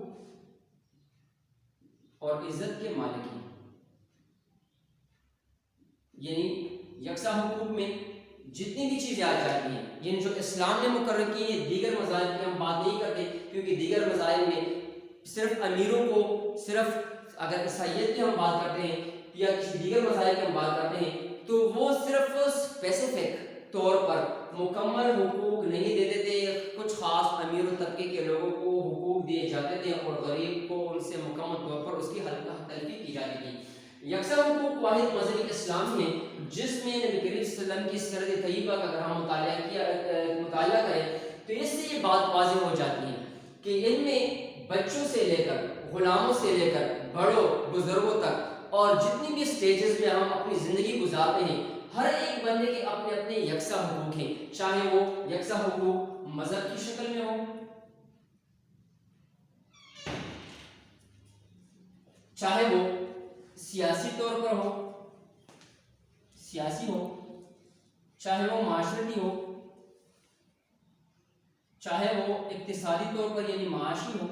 [SPEAKER 1] اور عزت کے مالک ہیں. یعنی یکساں حقوق میں جتنی بھی چیزیں آ جاتی ہیں، یعنی جو اسلام نے مقرر کی ہیں، دیگر مذاہب کی ہم بات نہیں کرتے کیونکہ دیگر مذاہب میں صرف امیروں کو، صرف اگر عیسائیت کی ہم بات کرتے ہیں یا کسی دیگر مذاہب کی ہم بات کرتے ہیں تو وہ صرف اسپیسیفک طور پر مکمل حقوق نہیں دے دیتے، کچھ خاص امیر و طبقے کے لوگوں کو حقوق دیے جاتے تھے اور غریب کو ان سے مکمل طور پر اس کی تلفی کی جاتی تھی. یکساں حقوق واحد مذہبی اسلام ہے جس میں نبی کریم صلی اللہ علیہ وسلم کی سیرت طیبہ کا اگر ہم مطالعہ کریں تو اس سے یہ بات واضح ہو جاتی ہے کہ ان میں بچوں سے لے کر، غلاموں سے لے کر، بڑوں بزرگوں تک اور جتنی بھی سٹیجز میں ہم اپنی زندگی گزارتے ہیں، ہر ایک بندے کے اپنے اپنے یکساں حقوق ہیں، چاہے وہ یکساں حقوق مذہب کی شکل میں ہو، چاہے وہ سیاسی طور پر ہو، چاہے وہ معاشرتی ہو، چاہے وہ اقتصادی طور پر یعنی معاشی ہو.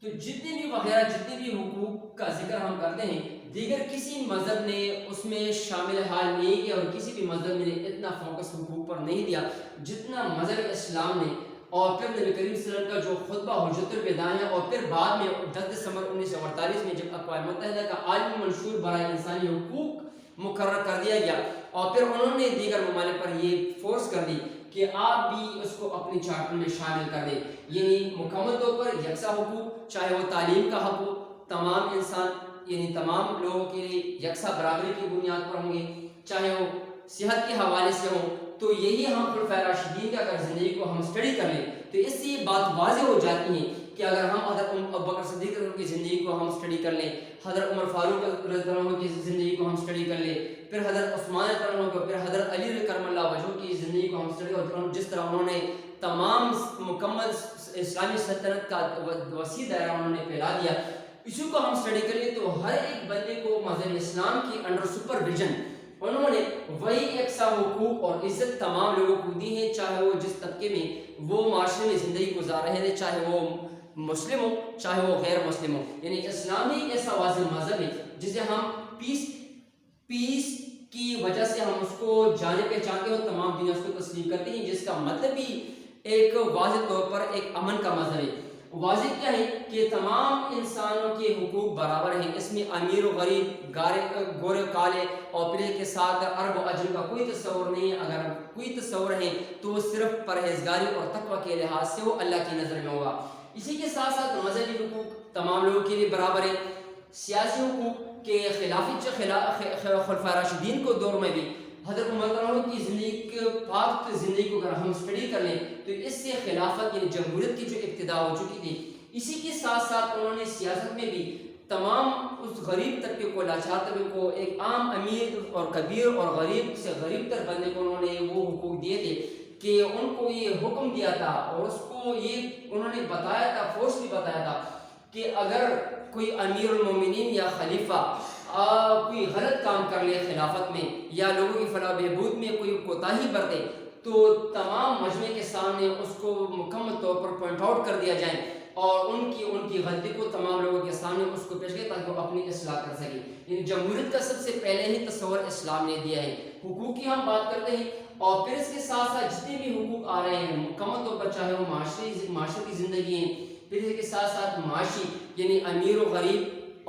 [SPEAKER 1] تو جتنے بھی وغیرہ جتنے بھی حقوق کا ذکر ہم کرتے ہیں، دیگر کسی مذہب نے اس میں شامل حال نہیں کیا اور کسی بھی مذہب نے اتنا فوکس حقوق پر نہیں دیا جتنا مذہب اسلام نے. اور پھر نبی کریم صلی اللہ علیہ وسلم کا جو خطبہ حجت الوداع ہے اور پھر بعد میں 10 دسمبر 1948 میں جب اقوام متحدہ کا عالمی منشور برائے انسانی حقوق مقرر کر دیا گیا اور پھر انہوں نے دیگر ممالک پر یہ فورس کر دی کہ آپ بھی اس کو اپنی چارٹر میں شامل کر دیں، یعنی مکمل طور پر یکساں حقوق، چاہے وہ تعلیم کا حق ہو، تمام انسان یعنی تمام لوگوں کے لیے یکساں برابری کی بنیاد پر ہوں گے، چاہے وہ صحت کے حوالے سے ہوں. تو یہی ہم خلفائے راشدین کی اگر زندگی کو ہم اسٹڈی کر لیں تو اس سے یہ بات واضح ہو جاتی ہے کہ اگر ہم حضرت ابوبکر صدیق کی زندگی کو ہم اسٹڈی کر لیں، حضرت عمر فاروق رضی اللہ عنہ کی زندگی کو ہم اسٹڈی کر لیں، پھر حضرت عثمان رضی اللہ عنہ کو، پھر حضرت علی کرم اللہ وجہہ کی زندگی کو ہم اسٹڈی کریں، جس طرح انہوں نے تمام مکمل اسلامی سلطنت کا وسیع دائرہ انہوں نے پھیلا دیا، اسی کو ہم اسٹڈی کر لیں تو ہر ایک بندے کو مذہب اسلام کی انڈر سپرویژن انہوں نے وہی یکساں حقوق اور عزت تمام لوگوں کو دی ہے، چاہے وہ جس طبقے میں وہ معاشرے میں زندگی گزار رہے ہیں، چاہے وہ مسلم ہو چاہے وہ غیر مسلم ہو. یعنی اسلام ہی ایسا واضح مذہب ہے جسے ہم پیس کی وجہ سے ہم اس کو جانے پہچانتے ہیں اور تمام دنیا اس کو تسلیم کرتی ہیں، جس کا مطلب بھی ایک واضح طور پر ایک امن کا مذہب ہے. واضح کیا ہے کہ تمام انسانوں کے حقوق برابر ہیں. اس میں امیر و غریب، گورے و کالے اور پھر کے ساتھ عرب و عجم کا کوئی تصور نہیں ہے. اگر کوئی تصور ہے تو وہ صرف پرہیزگاری اور تقوی کے لحاظ سے وہ اللہ کی نظر میں ہوگا. اسی کے ساتھ ساتھ مذہبی حقوق تمام لوگوں کے لیے برابر ہیں. سیاسی حقوق کے خلفائے راشدین کو دور میں بھی حضرت عمر کی زندگی پاک زندگی کو اگر ہم اسٹڈی کر لیں تو اس سے خلافت یعنی جمہوریت کی جو ابتدا ہو چکی تھی. اسی کے ساتھ ساتھ انہوں نے سیاست میں بھی تمام اس غریب طبقے کو، لاچار طبقے کو، ایک عام امیر اور کبیر اور غریب سے غریب تر بندے کو انہوں نے وہ حقوق دیے تھے کہ ان کو یہ حکم دیا تھا اور اس کو یہ انہوں نے بتایا تھا، فورسلی بتایا تھا کہ اگر کوئی امیر المومنین یا خلیفہ کوئی غلط کام کر لے خلافت میں یا لوگوں کی فلاح و بہبود میں کوئی کوتاہی برتے تو تمام مجمع کے سامنے اس کو مکمل طور پر پوائنٹ آؤٹ کر دیا جائے اور ان کی غلطی کو تمام لوگوں کے سامنے اس کو پیش کرے تاکہ وہ اپنی اصلاح کر سکے. یعنی جمہوریت کا سب سے پہلے ہی تصور اسلام نے دیا ہے. حقوق کی ہم بات کرتے ہیں اور پھر اس کے ساتھ ساتھ جتنے بھی حقوق آ رہے ہیں مکمل طور پر چاہے وہ معاشرتی زندگی ہیں، پھر اس کے ساتھ ساتھ معاشی یعنی امیر و غریب،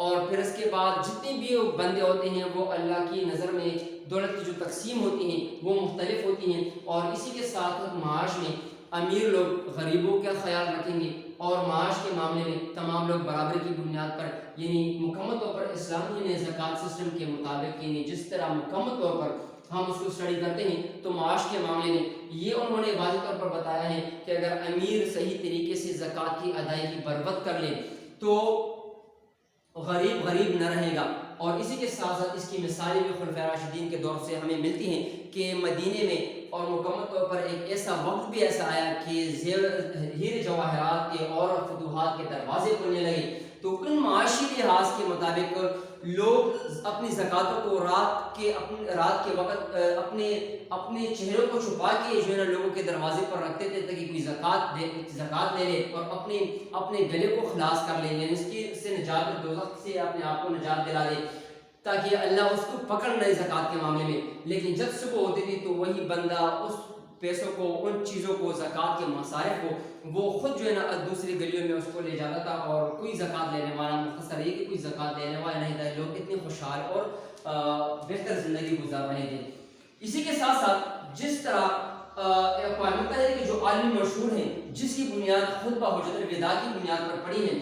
[SPEAKER 1] اور پھر اس کے بعد جتنے بھی بندے ہوتے ہیں وہ اللہ کی نظر میں دولت کی جو تقسیم ہوتی ہیں وہ مختلف ہوتی ہیں. اور اسی کے ساتھ معاش میں امیر لوگ غریبوں کا خیال رکھیں گے اور معاش کے معاملے میں تمام لوگ برابری کی بنیاد پر یعنی مکمل طور پر اسلامی نے زکوٰۃ سسٹم کے مطابق یعنی جس طرح مکمل طور پر ہم اس کو اسٹڈی کرتے ہیں تو معاش کے معاملے میں یہ انہوں نے واضح طور پر بتایا ہے کہ اگر امیر صحیح طریقے سے زکوٰۃ کی ادائیگی بربط کر لے تو غریب نہ رہے گا. اور اسی کے ساتھ ساتھ اس کی مثالیں بھی خلفائے راشدین کے دور سے ہمیں ملتی ہیں کہ مدینے میں اور مکمل طور پر ایک ایسا وقت بھی ایسا آیا کہ ہیر جواہرات کے اور فتوحات کے دروازے کھلنے لگے تو ان معاشی لحاظ کے مطابق لوگ اپنی زکاتوں کو رات کے وقت اپنے چہروں کو چھپا کے جو ہے نا لوگوں کے دروازے پر رکھتے تھے تاکہ کوئی زکات لے لے اور اپنے گلے کو خلاص کر لے، یعنی اس سے نجات دوزخ سے اپنے آپ کو نجات دلا دے تاکہ اللہ اس کو پکڑ نہ زکات کے معاملے میں. لیکن جب صبح ہوتی تھی تو وہی بندہ اس پیسوں کو، ان چیزوں کو، زکات کے مصارف کو وہ خود جو ہے نا دوسری گلیوں میں اس کو لے جاتا تھا اور کوئی زکات لینے والا، مختصر یہ کہ کوئی زکات لینے والا نہیں تھا. لوگ اتنے خوشحال اور بہتر زندگی گزار رہے تھے. اسی کے ساتھ ساتھ جس طرح اقوام متحدہ کے جو عالم مشہور ہیں جس کی بنیاد خطبہ حجت الوداع کی بنیاد پر پڑی ہے،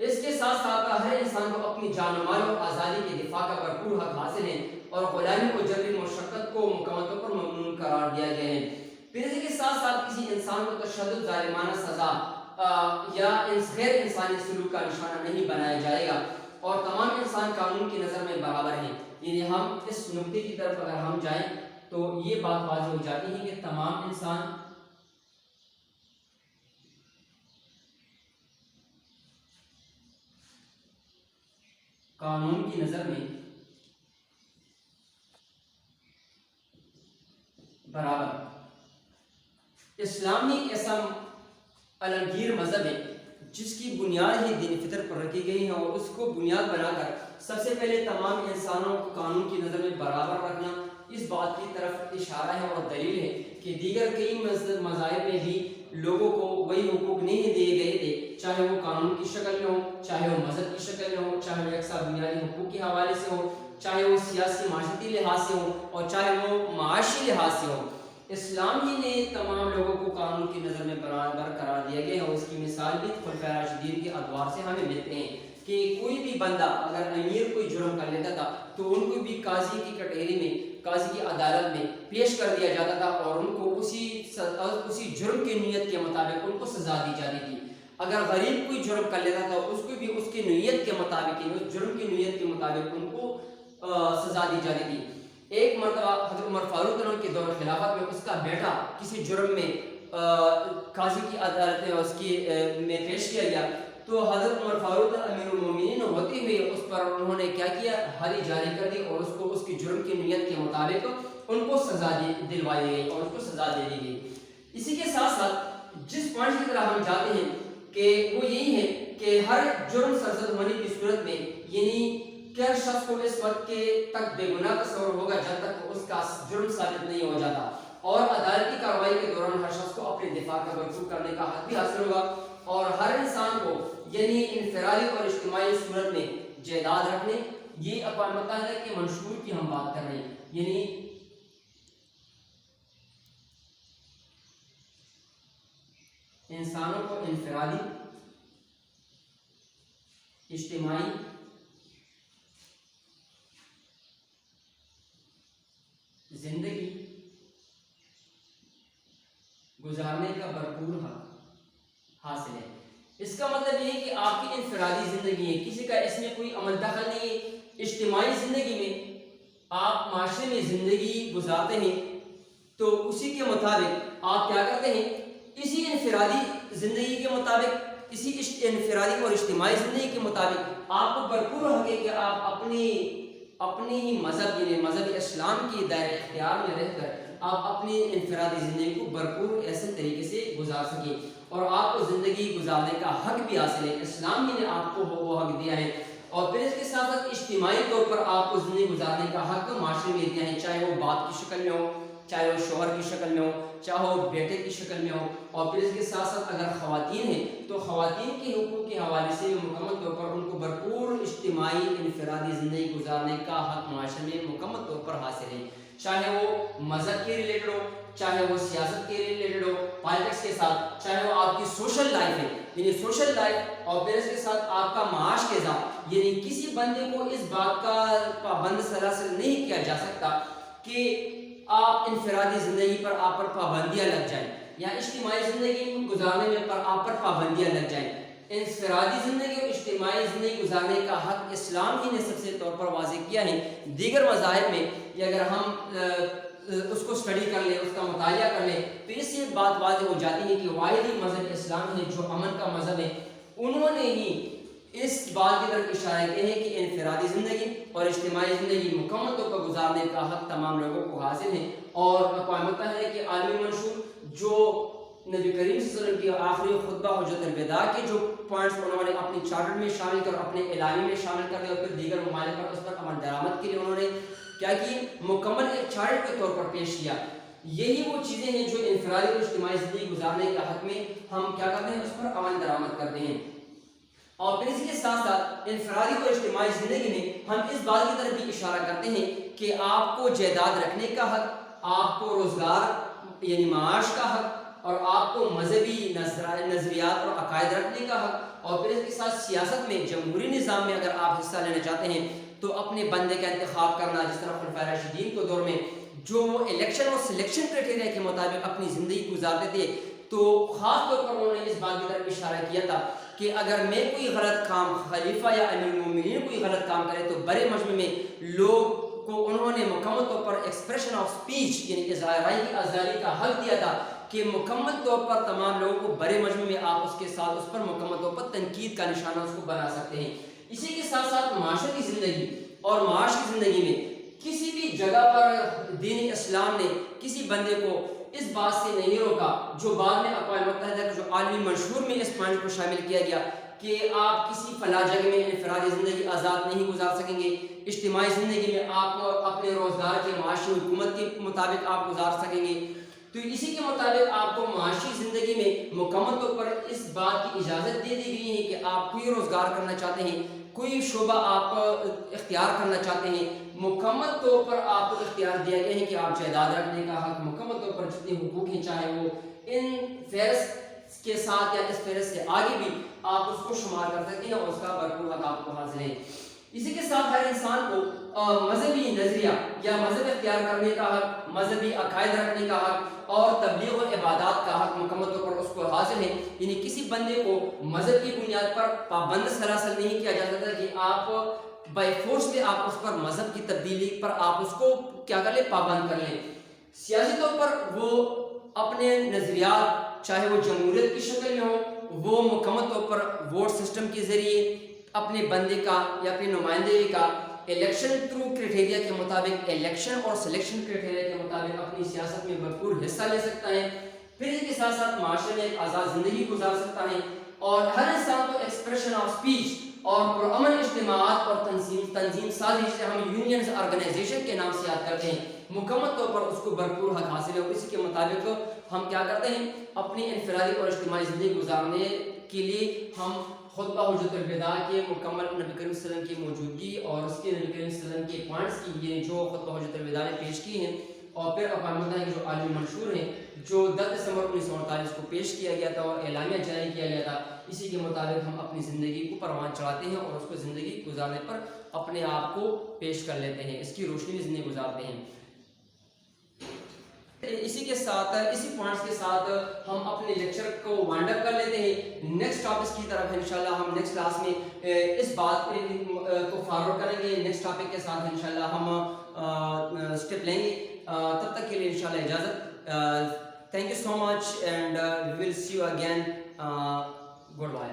[SPEAKER 1] اس کے ساتھ ساتھ ہر انسان کو اپنی جان و مال اور آزادی کے دفاع کا بھرپور حق حاصل ہے اور غلامی و جبری مشقت کو مکمل طور پر ممنوع قرار دیا گیا ہے. پھر اسی کے ساتھ ساتھ کسی انسان کو تشدد، ظالمانہ سزا یا غیر انسانی سلوک کا نشانہ نہیں بنایا جائے گا اور تمام انسان قانون کی نظر میں برابر ہیں. یعنی ہم اس نقطے کی طرف اگر ہم جائیں تو یہ بات واضح ہو جاتی ہے کہ تمام انسان قانون کی نظر میں برابر. اسلام ایک ایسا عالمگیر مذہب ہے جس کی بنیاد ہی دین فطر پر رکھی گئی ہے اور اس کو بنیاد بنا کر سب سے پہلے تمام انسانوں کو قانون کی نظر میں برابر رکھنا اس بات کی طرف اشارہ ہے اور دلیل ہے کہ دیگر کئی مذاہب میں بھی لوگوں کو وہی حقوق نہیں دیے گئے تھے، چاہے وہ قانون کی شکل میں ہو، چاہے وہ مذہب کی شکل میں ہو، چاہے وہ یکساں بنیادی حقوق کے حوالے سے ہو، چاہے وہ سیاسی معاشرتی لحاظ سے ہو اور چاہے وہ معاشی لحاظ سے ہو. اسلام ہی نے تمام لوگوں کو قانون کی نظر میں برابر قرار دیا گیا ہے اور اس کی مثال بھی خلفائے راشدین کے ادوار سے ہمیں ملتے ہیں کہ کوئی بھی بندہ اگر امیر کوئی جرم کر لیتا تھا تو ان کو بھی قاضی کی کٹہری میں، قاضی کی عدالت میں پیش کر دیا جاتا تھا اور ان کو اسی جرم کی نیت کے مطابق ان کو سزا دی جاتی تھی. اگر غریب کوئی جرم کر لیتا تھا اس کو بھی اس کی نیت کے مطابق، اس جرم کی نیت کے مطابق ان کو سزا دی جاتی تھی. ایک مرتبہ حضرت عمر فاروق عنہ کے دور خلافت میں اس کا بیٹا کسی جرم میں قاضی کی عدالت میں اس کی میں پیش کیا گیا تو حضرت عمر فاروق امیر المومنین ہوتے ہوئے اس پر انہوں نے کیا کیا، حدی جاری کر دی اور اس کو اس کی جرم کی نیت کے مطابق ان کو سزا دلوائی گئی اور اس کو سزا دے دی گئی. اسی کے ساتھ ساتھ جس پوائنٹ کی طرح ہم جاتے ہیں کہ وہ یہی ہے کہ ہر جرم سرزد ہونے کی صورت میں یعنی کہ ہر شخص کو اس وقت کے تک بے گناہ تصور ہوگا جب تک اس کا جرم ثابت نہیں ہو جاتا اور عدالتی کارروائی کے دوران ہر شخص کو اپنے دفاع کا بھرپور کرنے کا حق بھی حاصل ہوگا. اور ہر انسان کو یعنی انفرادی اور اجتماعی صورت میں جائیداد رکھنے، یہ اقوام متحدہ کے منشور کی ہم بات کر رہے ہیں، یعنی انسانوں کو انفرادی، اجتماعی زندگی گزارنے کا بھرپور حق حاصل ہے۔ اس کا مطلب یہ ہے کہ آپ کی انفرادی زندگی ہے، کسی کا اس میں کوئی عمل دخل نہیں ہے۔ اجتماعی زندگی میں آپ معاشرے میں زندگی گزارتے ہیں تو اسی کے مطابق آپ کیا کرتے ہیں، اسی انفرادی زندگی کے مطابق، اسی انفرادی اور اجتماعی زندگی کے مطابق آپ کو بھرپور حق ہے کہ آپ اپنی ہی مذہب یعنی مذہب اسلام کی دائرۂ اختیار میں رہ کر آپ اپنی انفرادی زندگی کو بھرپور ایسے طریقے سے گزار سکیں، اور آپ کو زندگی گزارنے کا حق بھی حاصل ہے، اسلام ہی نے آپ کو وہ حق دیا ہے۔ اور پھر اس کے ساتھ ساتھ اجتماعی طور پر آپ کو زندگی گزارنے کا حق معاشرے میں دیا ہے، چاہے وہ باپ کی شکل میں ہو، چاہے وہ شوہر کی شکل میں ہو، چاہے وہ بیٹے کی شکل میں ہو۔ اور پھر اس کے ساتھ ساتھ اگر خواتین ہیں تو خواتین کے حقوق کے حوالے سے مکمل طور پر ان کو بھرپور اجتماعی انفرادی زندگی گزارنے کا حق معاشرے میں مکمل طور پر حاصل ہے، چاہے وہ مذہب کے ریلیٹڈ ہو، چاہے وہ سیاست کے ریلیٹڈ ہو پالیٹکس کے ساتھ، چاہے وہ آپ کی سوشل لائف ہے یعنی سوشل لائف، اور پھر اس کے ساتھ آپ کا معاش کے ذات، یعنی کسی بندے کو اس بات کا پابند سلاسل نہیں کیا جا سکتا کہ آپ انفرادی زندگی پر آپ پر پابندیاں لگ جائیں یا اجتماعی زندگی گزارنے میں پر آپ پر پابندیاں لگ جائیں۔ انفرادی زندگی اور اجتماعی زندگی گزارنے کا حق اسلام ہی نے سب سے طور پر واضح کیا ہے۔ دیگر مذاہب میں یہ اگر ہم اس کو اسٹڈی کر لیں، اس کا مطالعہ کر لیں تو اس سے بات واضح ہو جاتی ہے کہ واحد ہی مذہب اسلام ہے جو امن کا مذہب ہے، انہوں نے ہی اس بات کی طرف اشارہ کیا ہے کہ انفرادی زندگی اور اجتماعی زندگی مکمل طور پر گزارنے کا حق تمام لوگوں کو حاصل ہے۔ اور اقوام متحدہ کے عالمی منشور جو نبی کریم صلی اللہ علیہ وسلم کی آخری خطبہ حجۃ الوداع کے جو پوائنٹس انہوں نے اپنی چارٹر میں شامل کر اپنے اعلامیے میں شامل کر دیا، اور پھر دیگر ممالک پر اس پر عمل درآمد کے لیے انہوں نے کیا کی، مکمل ایک چارٹ کے طور پر پیش کیا۔ یہی وہ چیزیں ہیں جو انفرادی اور اجتماعی زندگی گزارنے کے حق میں ہم کیا کرتے ہیں، اس پر عمل درآمد کرتے ہیں۔ اور پھر اس کے ساتھ ساتھ انفرادی اور اجتماعی زندگی میں ہم اس بات کی طرف بھی اشارہ کرتے ہیں کہ آپ کو جائیداد رکھنے کا حق، آپ کو روزگار یعنی معاش کا حق، اور آپ کو مذہبی نظریات اور عقائد رکھنے کا حق، اور پھر اس کے ساتھ سیاست میں جمہوری نظام میں اگر آپ حصہ لینا چاہتے ہیں تو اپنے بندے کا انتخاب کرنا، جس طرح خلفائے راشدین کے دور میں جو الیکشن اور سلیکشن کرائٹیریا کے مطابق اپنی زندگی گزارتے تھے، تو خاص طور پر انہوں نے اس بات کی طرف اشارہ کیا تھا کہ اگر میں کوئی غلط کام، خلیفہ یا امیر المومنین کوئی غلط کام کرے تو بڑے مجمع میں لوگ کو انہوں نے مکمل طور پر ایکسپریشن آف سپیچ یعنی اظہار رائے کی آزادی کا حق دیا تھا کہ مکمل طور پر تمام لوگوں کو بڑے مجمع میں آپ اس کے ساتھ اس پر مکمل طور پر تنقید کا نشانہ اس کو بنا سکتے ہیں۔ اسی کے ساتھ ساتھ معاشرتی زندگی اور معاش کی زندگی میں کسی بھی جگہ پر دین اسلام نے کسی بندے کو اس بات سے نہیں روکا، جو بعد میں اقوام متحدہ کے جو عالمی منشور میں اس پوائنٹ کو شامل کیا گیا کہ آپ کسی فلاں جگہ میں انفرادی زندگی آزاد نہیں گزار سکیں گے، اجتماعی زندگی میں آپ اپنے روزگار کے معاشی حکومت کے مطابق آپ گزار سکیں گے۔ تو اسی کے مطابق آپ کو معاشی زندگی میں مکمل طور پر اس بات کی اجازت دے دی گئی ہے کہ آپ کوئی روزگار کرنا چاہتے ہیں، کوئی شعبہ آپ اختیار کرنا چاہتے ہیں، مکمل طور پر آپ کو اختیار دیا گیا ہے کہ آپ جائیداد رکھنے کا حق، مکمل طور پر جتنے حقوق ہیں چاہے وہ ان فہرست کے ساتھ یا اس فہرست سے آگے بھی آپ اس کو شمار کر سکتے ہیں، اور اس کا بھرپور حق آپ کو حاصل ہے۔ اسی کے ساتھ ہر انسان کو مذہبی نظریہ یا مذہب اختیار کرنے کا حق، مذہبی عقائد رکھنے کا حق اور تبلیغ و عبادات کا حق مکمل طور پر اس کو حاصل ہے۔ یعنی کسی بندے کو مذہب کی بنیاد پر پابند سلاسل نہیں کیا جا سکتا کہ آپ بائی فورس پہ آپ اس پر مذہب کی تبدیلی پر آپ اس کو کیا کر لیں، پابند کر لیں۔ سیاسی طور پر وہ اپنے نظریات چاہے وہ جمہوریت کی شکل میں ہو، وہ مکمل طور پر ووٹ سسٹم کے ذریعے اپنے بندے کا یا اپنے نمائندے کا الیکشن تھرو کرائٹیریا کے مطابق، الیکشن اور سلیکشن کرائٹیریا کے مطابق اپنی سیاست میں بھرپور حصہ لے سکتا ہے۔ پھر اس کے ساتھ ساتھ معاشرے میں ایک آزاد زندگی گزار سکتا ہے، اور ہر انسان کو ایکسپریشن آف سپیچ اور پرامن اجتماعات اور تنظیم سازی سے ہم یونینز آرگنائزیشن کے نام سے یاد کرتے ہیں، مکمل طور پر اس کو بھرپور حق حاصل ہے، اور اسی کے مطابق ہم کیا کرتے ہیں، اپنی انفرادی اور اجتماعی زندگی گزارنے کے لیے ہم خطبہ حجۃ الوداع کے مکمل نبی کریم صلی اللہ علیہ وسلم کی موجودگی اور اس کے نبی کریم صلی اللہ علیہ وسلم کے پوائنٹس کی یہ جو خطبہ حجۃ الوداع نے پیش کی ہیں، اور پھر اقوام متحدہ کے جو عالمی منشور ہیں جو 10 دسمبر 1948 کو پیش کیا گیا تھا اور اعلامیہ جاری کیا گیا تھا، اسی کے مطابق ہم اپنی زندگی کو پروان چڑھاتے ہیں اور اس کو زندگی گزارنے پر اپنے آپ کو پیش کر لیتے ہیں، اس کی روشنی میں زندگی گزارتے ہیں۔ اسی کے ساتھ اسی پوائنٹس کے ساتھ ہم اپنے لیکچر کو وائنڈ اپ کر لیتے ہیں۔ نیکسٹ ٹاپکس کی طرف انشاءاللہ ہم نیکسٹ کلاس میں اس بات کو فارورڈ کریں گے، نیکسٹ ٹاپک کے ساتھ انشاءاللہ ہم اسٹیپ لیں گے۔ تب تک کے لیے انشاءاللہ اجازت۔ Thank you so much and we will see you again. Good bye.